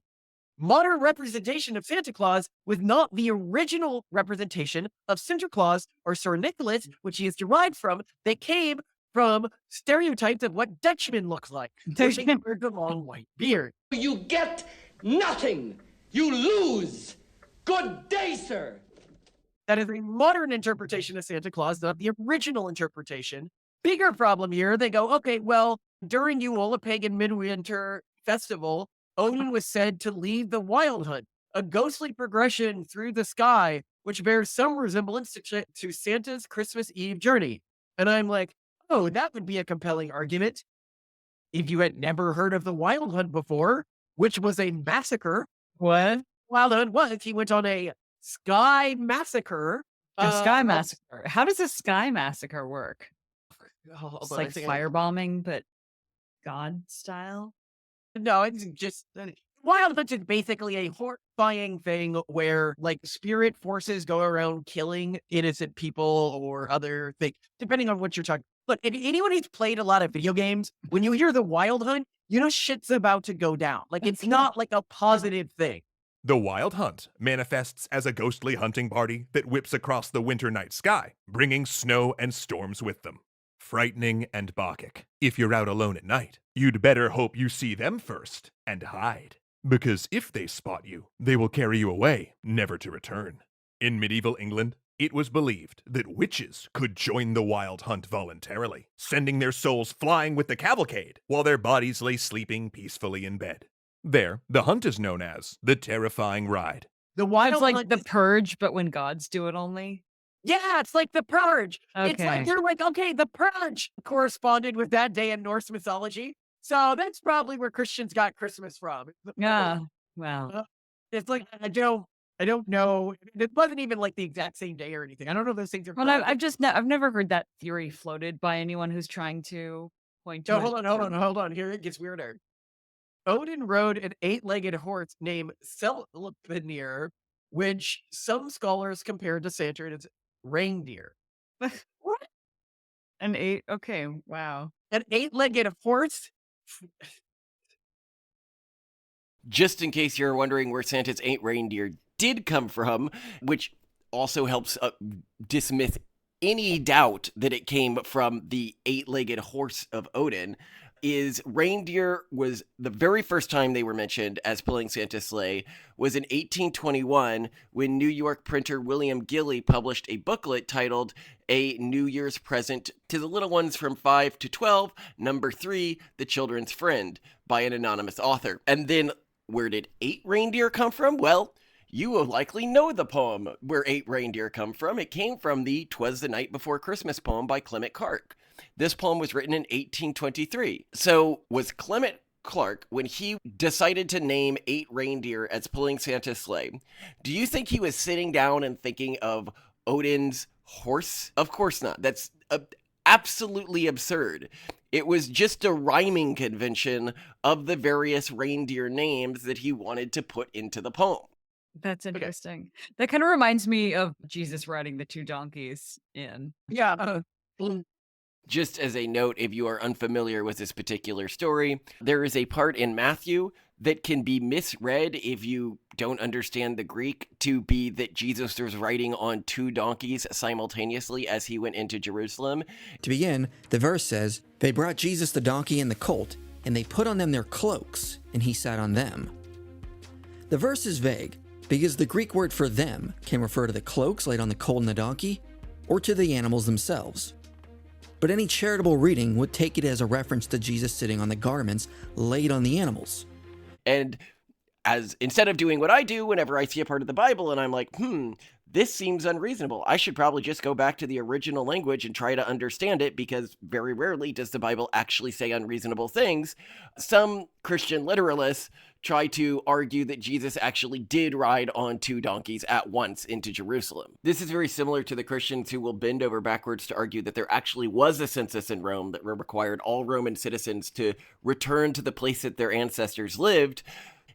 modern representation of Santa Claus was not the original representation of Sinterklaas or Sir Nicholas, which he is derived from, that came from stereotypes of what Dutchmen look like. Dutchmen with the long white beard. You get nothing. You lose. Good day, sir. That is a modern interpretation of Santa Claus, not the original interpretation. Bigger problem here, they go, okay, well, during Yule, a pagan midwinter festival, Odin was said to lead the wild hunt, a ghostly progression through the sky, which bears some resemblance to Santa's Christmas Eve journey. And I'm like, oh, that would be a compelling argument if you had never heard of the wild hunt before, which was a massacre. What? Wild hunt was, he went on a sky massacre. A sky massacre. How does a sky massacre work? It's like firebombing, but God style? No, it's just wild hunt is basically a horrifying thing where like spirit forces go around killing innocent people or other things, depending on what you're talking. Look, if anyone who's played a lot of video games, when you hear the wild hunt, you know shit's about to go down. Like it's not like a positive thing. The Wild Hunt manifests as a ghostly hunting party that whips across the winter night sky, bringing snow and storms with them. Frightening and Bacchic. If you're out alone at night, you'd better hope you see them first and hide. Because if they spot you, they will carry you away, never to return. In medieval England, it was believed that witches could join the Wild Hunt voluntarily, sending their souls flying with the cavalcade while their bodies lay sleeping peacefully in bed. There, the hunt is known as the Terrifying Ride. The It's Wild like Hunt the is- purge, but when gods do it only. yeah, it's like the Purge. It's like Okay. they're like, okay, the Purge corresponded with that day in Norse mythology. So that's probably where Christians got Christmas from. It's the Purge. Yeah. Well, It's like I don't know. It wasn't even like the exact same day or anything. I don't know if those things are. well, I've never heard that theory floated by anyone who's trying to point to No, it. hold on. Here it gets weirder. Odin rode an 8-legged horse named Selpnir, which some scholars compared to Santa and its reindeer. What? An 8. Okay. Wow. An 8-legged horse? Just in case you're wondering where Santa's 8 reindeer did come from, which also helps dismiss any doubt that it came from the 8-legged horse of Odin, is reindeer was the very first time they were mentioned as pulling Santa's sleigh was in 1821 when New York printer William Gilley published a booklet titled A New Year's Present to the Little Ones from 5 to 12, number 3, The Children's Friend, by an anonymous author. And then where did 8 reindeer come from? Well, you will likely know the poem where 8 reindeer come from. It came from the 'Twas the Night Before Christmas poem by Clement Clarke. This poem was written in 1823. So was Clement Clarke, when he decided to name 8 reindeer as pulling Santa's sleigh, do you think he was sitting down and thinking of Odin's horse? Of course not. That's absolutely absurd. It was just a rhyming convention of the various reindeer names that he wanted to put into the poem. That's interesting. That kind of reminds me of Jesus riding the 2 donkeys in. Yeah. Just as a note, if you are unfamiliar with this particular story, there is a part in Matthew that can be misread if you don't understand the Greek to be that Jesus was riding on 2 donkeys simultaneously as he went into Jerusalem. To begin, the verse says, "They brought Jesus the donkey and the colt, and they put on them their cloaks, and he sat on them." The verse is vague, because the Greek word for them can refer to the cloaks laid on the colt and the donkey, or to the animals themselves. But any charitable reading would take it as a reference to Jesus sitting on the garments laid on the animals. And as instead of doing what I do whenever I see a part of the Bible and I'm like, this seems unreasonable, I should probably just go back to the original language and try to understand it, because very rarely does the Bible actually say unreasonable things. Some Christian literalists try to argue that Jesus actually did ride on 2 donkeys at once into Jerusalem. This is very similar to the Christians who will bend over backwards to argue that there actually was a census in Rome that required all Roman citizens to return to the place that their ancestors lived,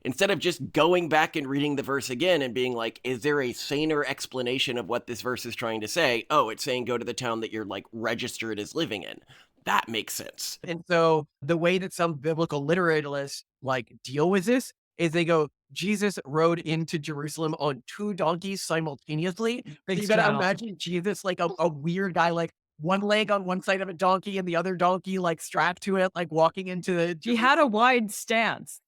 instead of just going back and reading the verse again and being like, is there a saner explanation of what this verse is trying to say? Oh, it's saying go to the town that you're like registered as living in. That makes sense. And so the way that some biblical literalists like deal with this is they go, Jesus rode into Jerusalem on 2 donkeys simultaneously. Big You gotta straddle. imagine Jesus like a weird guy, like one leg on one side of a donkey and the other donkey like strapped to it, like walking into the. He had a wide stance.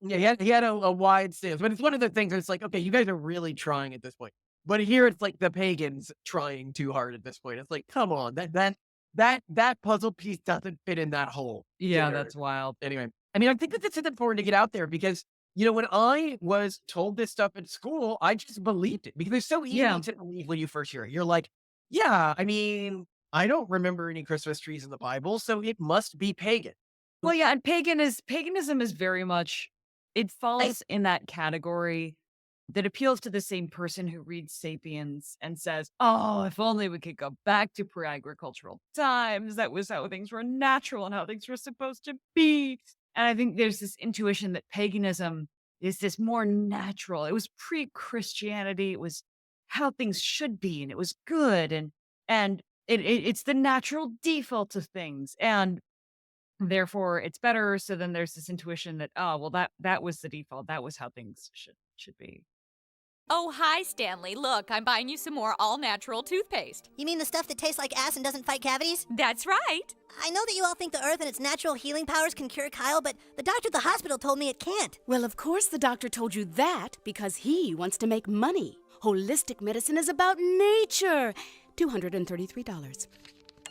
Yeah, he had a wide stance, but it's one of the things that's like, okay, you guys are really trying at this point. But here it's like the pagans trying too hard at this point. It's like, come on, that puzzle piece doesn't fit in that hole. Yeah, Sure. that's wild. Anyway, I mean, I think that it's important to get out there because, you know, when I was told this stuff at school, I just believed it because it's so easy Yeah. to believe when you first hear it. You're like, yeah, I mean, I don't remember any Christmas trees in the Bible, so it must be pagan. Well, yeah, and paganism is very much, it falls in that category that appeals to the same person who reads Sapiens and says, oh, if only we could go back to pre-agricultural times. That was how things were natural and how things were supposed to be. And I think there's this intuition that paganism is this more natural. It was pre-Christianity. It was how things should be, and it was good. And it's the natural default of things. And Therefore, it's better. So then there's this intuition that, oh, well, that was the default. That was how things should be. Oh, hi, Stanley. Look, I'm buying you some more all-natural toothpaste. You mean the stuff that tastes like ass and doesn't fight cavities? That's right. I know that you all think the earth and its natural healing powers can cure Kyle, but the doctor at the hospital told me it can't. Well, of course the doctor told you that because he wants to make money. Holistic medicine is about nature. $233.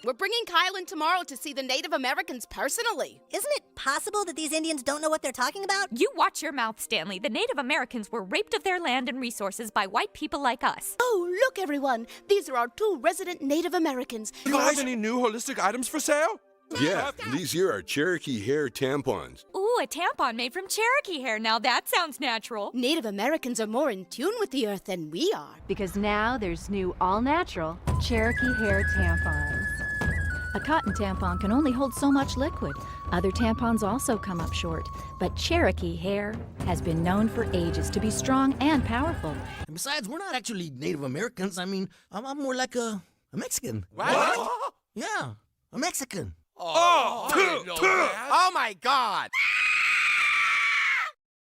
We're bringing Kyle in tomorrow to see the Native Americans personally. Isn't it possible that these Indians don't know what they're talking about? You watch your mouth, Stanley. The Native Americans were raped of their land and resources by white people like us. Oh, look, everyone. These are our 2 resident Native Americans. Do you have any new holistic items for sale? Yeah, these here are Cherokee hair tampons. Ooh, a tampon made from Cherokee hair. Now that sounds natural. Native Americans are more in tune with the earth than we are. Because now there's new all-natural Cherokee hair tampons. A cotton tampon can only hold so much liquid. Other tampons also come up short. But Cherokee hair has been known for ages to be strong and powerful. And besides, we're not actually Native Americans. I mean, I'm more like a Mexican. What? Yeah, a Mexican. Oh my God!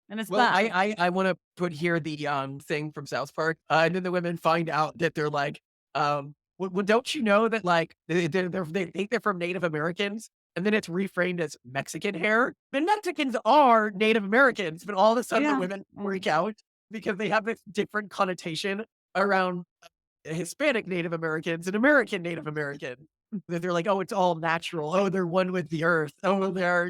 And it's Well, that. I want to put here the thing from South Park, and then the women find out that they're like, well, don't you know that like they think they're from Native Americans, and then it's reframed as Mexican hair. The Mexicans are Native Americans, but all of a sudden the women freak out because they have this different connotation around Hispanic Native Americans and American Native American. That they're like, oh, it's all natural. Oh, they're one with the earth. Oh, they're,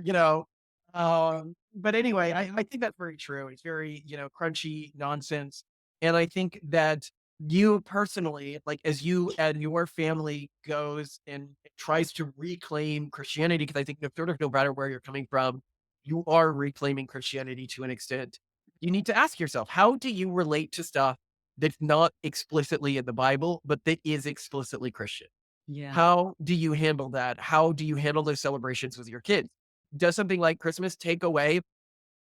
but anyway, I think that's very true. It's very, crunchy nonsense. And I think that you personally, like as you and your family goes and tries to reclaim Christianity, because I think no matter where you're coming from, you are reclaiming Christianity to an extent. You need to ask yourself, how do you relate to stuff that's not explicitly in the Bible, but that is explicitly Christian? Yeah. How do you handle that? How do you handle those celebrations with your kids? Does something like Christmas take away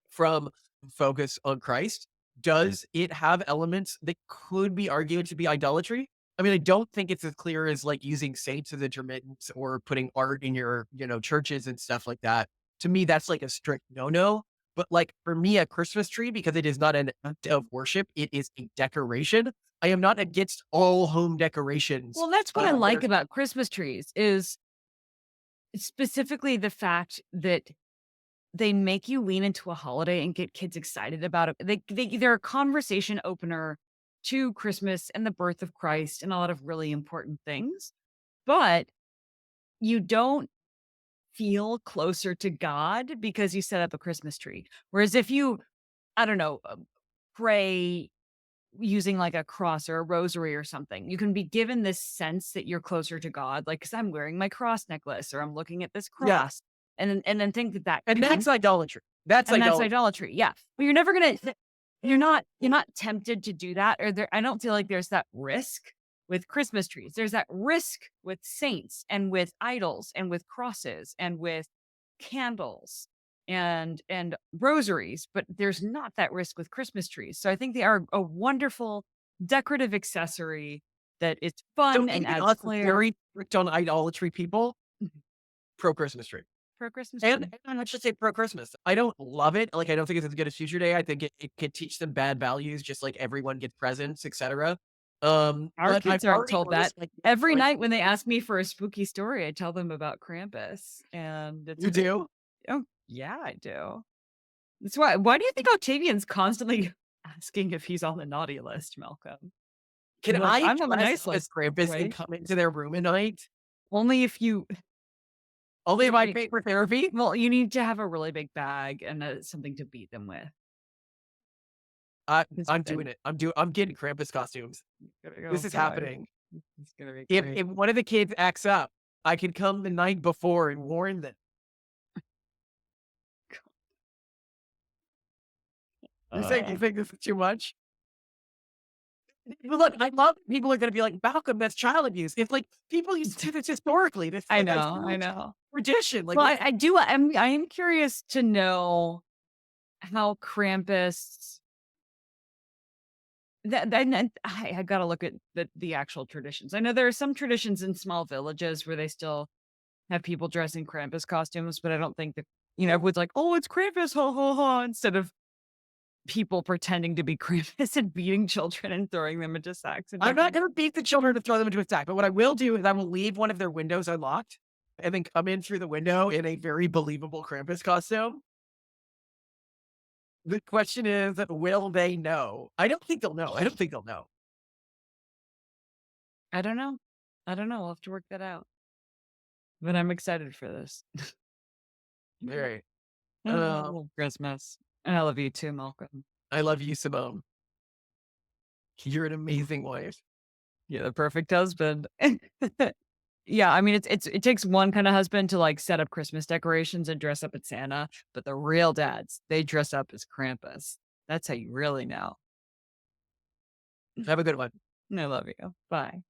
from focus on Christ? Does it have elements that could be argued to be idolatry? I mean, I don't think it's as clear as like using saints as intermittents or putting art in your, churches and stuff like that. To me, that's like a strict no-no. But like for me, a Christmas tree, because it is not an act of worship, it is a decoration. I am not against all home decorations. Well, that's what I like about Christmas trees is specifically the fact that they make you lean into a holiday and get kids excited about it. They're a conversation opener to Christmas and the birth of Christ and a lot of really important things. But you don't feel closer to God because you set up a Christmas tree. Whereas if you, I don't know, pray using like a cross or a rosary or something, you can be given this sense that you're closer to God. Like, cause I'm wearing my cross necklace or I'm looking at this cross and then think that and that's idolatry. That's idolatry. Yeah. But you're never going to, you're not tempted to do that. Or I don't feel like there's that risk with Christmas trees. There's that risk with saints and with idols and with crosses and with candles and rosaries, but there's not that risk with Christmas trees. So I think they are a wonderful decorative accessory that it's fun and adds flair. Very strict on idolatry people. Pro Christmas tree. Pro Christmas tree. And let's just say pro Christmas. I don't love it. Like I don't think it's as good as Future Day. I think it could teach them bad values, just like everyone gets presents, etc. Our kids aren't told that. Like, every night when they ask me for a spooky story, I tell them about Krampus. And it's you do? Oh, yeah, I do. That's why. Why do you think Octavian's constantly asking if he's on the naughty list, Malcolm? Can I'm on the nice list, Krampus, right? and come into their room at night? Only if you. Only if I pay for therapy? Well, you need to have a really big bag and something to beat them with. I'm doing it. I'm getting Krampus costumes. This is happening. It's gonna be if one of the kids acts up, I can come the night before and warn them. You think this is too much? Look, I love people are going to be like, Malcolm, that's child abuse. It's like people used to do this historically. This I know. Tradition. Like, well, I do. I am curious to know how Krampus. I got to look at the actual traditions. I know there are some traditions in small villages where they still have people dress in Krampus costumes, but I don't think that, everyone's like, oh, it's Krampus, ha ha ha, instead of people pretending to be Krampus and beating children and throwing them into sacks. And I'm not going to beat the children to throw them into a sack, but what I will do is I will leave one of their windows unlocked and then come in through the window in a very believable Krampus costume. The question is, will they know? I don't think they'll know. I don't think they'll know. I don't know. I'll have to work that out. But I'm excited for this. Very. I love Christmas. And I love you too, Malcolm. I love you, Simone. You're an amazing wife. Yeah, the perfect husband. Yeah, I mean, it takes one kind of husband to like set up Christmas decorations and dress up as Santa, but the real dads, they dress up as Krampus. That's how you really know. Have a good one. I love you. Bye.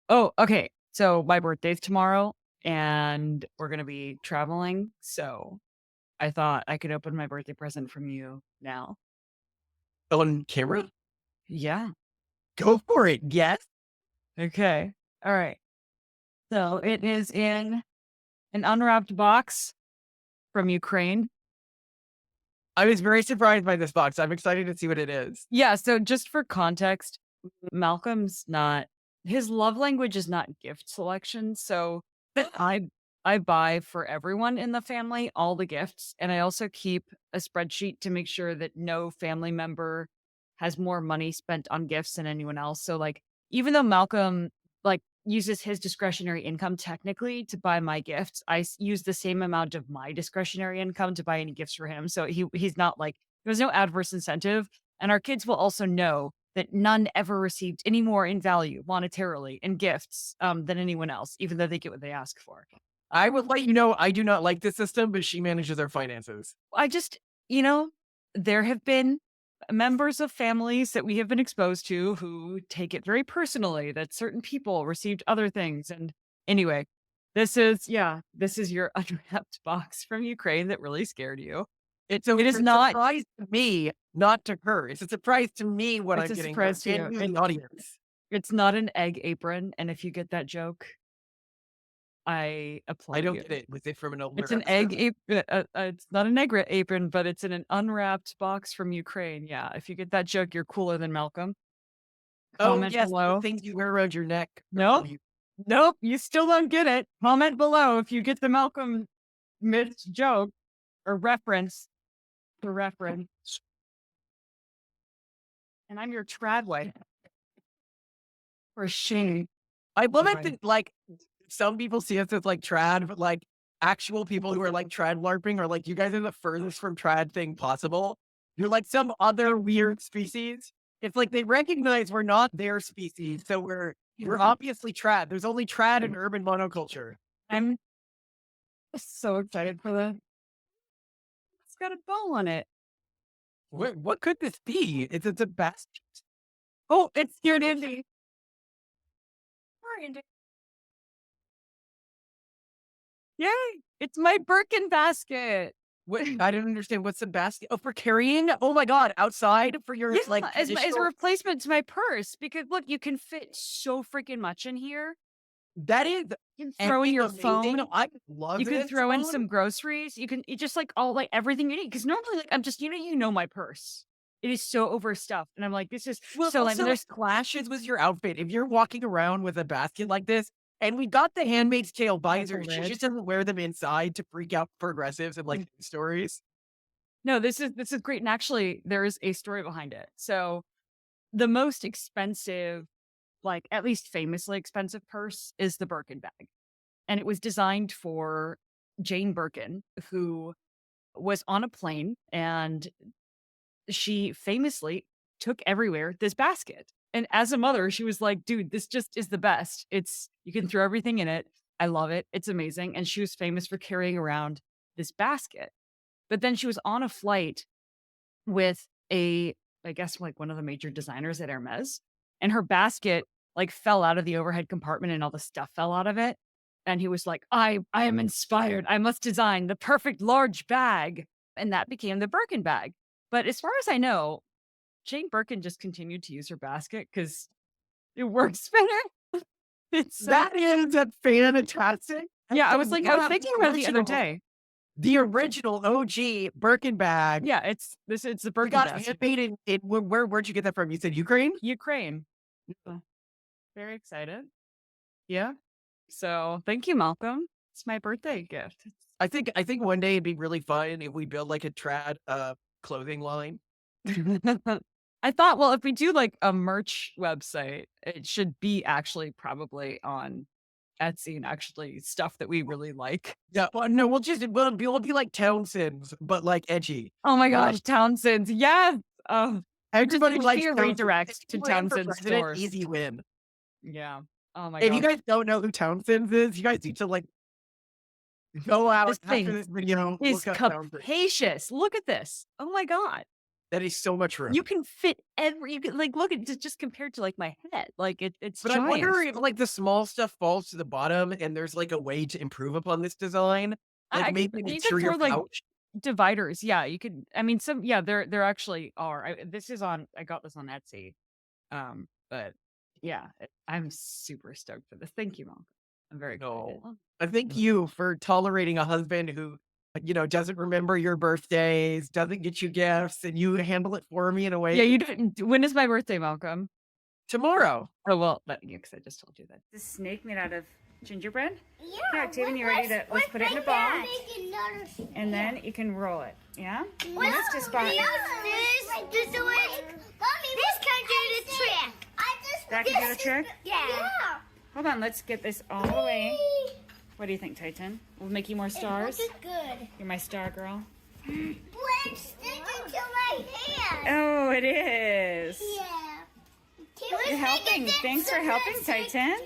Oh, okay. So my birthday's tomorrow, and we're gonna be traveling. So I thought I could open my birthday present from you now. On camera? Yeah. Go for it. Yes. Okay. All right. So it is in an unwrapped box from Ukraine. I was very surprised by this box. I'm excited to see what it is. Yeah. So just for context, his love language is not gift selection. So I buy for everyone in the family all the gifts. And I also keep a spreadsheet to make sure that no family member has more money spent on gifts than anyone else. So like, even though Malcolm uses his discretionary income technically to buy my gifts, I use the same amount of my discretionary income to buy any gifts for him. So he's not like, there's no adverse incentive. And our kids will also know that none ever received any more in value monetarily in gifts than anyone else, even though they get what they ask for. I would let you know I do not like this system, but she manages our finances. I just, there have been members of families that we have been exposed to who take it very personally that certain people received other things. And anyway, this is your unwrapped box from Ukraine that really scared you. It's a surprise to me, not to her. It's a surprise to me what I'm getting from the audience. It's not an egg apron. And if you get that joke, I applaud I don't you. get it. Was it from an old? It's an egg apron. It's not an egg apron, but it's in an unwrapped box from Ukraine. Yeah, if you get that joke, you're cooler than Malcolm. Comment yes, below. the things you wear around your neck. Nope, you still don't get it. Comment below if you get the Malcolm missed joke or reference for reference. And I'm your trad wife. For shame. I love it that like some people see us as like trad, but like actual people who are like trad LARPing are like, you guys are the furthest from trad thing possible. You're like some other weird species. It's like they recognize we're not their species, so we're obviously trad. There's only trad in urban monoculture. I'm so excited for that. It's got a bow on it. What could this be? It's a basket. Oh, it's your Indy. Indy. Yay! It's my Birkin basket. What? I don't understand. What's the basket? Oh, for carrying? Oh my God! Outside for your like as a replacement to my purse, because look, you can fit so freaking much in here. That is. You can throw in your phone. I love. You can throw in some groceries. You just like all like everything you need. Because normally, like I'm just my purse. It is so overstuffed, and I'm like, this is so. Also, there's clashes with your outfit. If you're walking around with a basket like this. And we got the Handmaid's Tale visors. She just doesn't wear them inside to freak out progressives and like stories. No, this is great. And actually, there is a story behind it. So the most expensive, like at least famously expensive purse is the Birkin bag. And it was designed for Jane Birkin, who was on a plane, and she famously took everywhere this basket. And as a mother, she was like, dude, this just is the best. You can throw everything in it. I love it. It's amazing. And she was famous for carrying around this basket. But then she was on a flight with I guess like one of the major designers at Hermes. And her basket like fell out of the overhead compartment and all the stuff fell out of it. And he was like, I am inspired. I must design the perfect large bag. And that became the Birkin bag. But as far as I know, Jane Birkin just continued to use her basket because it works better. That is fantastic. Yeah, I was We thinking about it the other original- day. The original OG Birkin bag. Yeah, it's the We Birkin got bag. handmade in where'd you get that from? You said Ukraine? Ukraine. So, very excited. Yeah. So thank you, Malcolm. It's my birthday gift. I think one day it'd be really fun if we build like a trad clothing line. I thought, well, if we do like a merch website, it should be actually probably on Etsy and actually stuff that we really like. Yeah, well, no, we'll be like Townsend's, but like edgy. Oh my gosh, Townsend's. Yes. Oh, Everybody likes a Townsend's. redirect If to you ran for Townsend's president, stores. easy win. Yeah. Oh my If gosh. you guys don't know who Townsend's is, you guys need to like go out This after thing this video. is Look up Townsend's. capacious. Look at this. Oh my god. That is so much room. You can fit you can like look at just compared to like my head. Like it's But giant. I wonder if like the small stuff falls to the bottom and there's like a way to improve upon this design. Like maybe an you could interior throw, like, pouch. dividers. Yeah, you could. I mean, there actually are. I got this on Etsy. But yeah, I'm super stoked for this. Thank you, Mom. I'm very excited. I thank you for tolerating a husband who, doesn't remember your birthdays, doesn't get you gifts, and you handle it for me in a way. Yeah, you didn't. When is my birthday, Malcolm? Tomorrow. Oh well, because I just told you that. This snake made out of gingerbread. Yeah. Octavian, you ready to? Let's put it in a box, and then you can roll it. Yeah. What's Let's just buy. this the way? Mommy, this can do the trick. That can do the trick. Yeah. Hold on, let's get this all the way. What do you think, Titan? We'll make you more stars. It looks good. You're my star girl. Let's stick it to my hand. Oh, it is. Yeah. You're helping. Thanks for helping, Titan.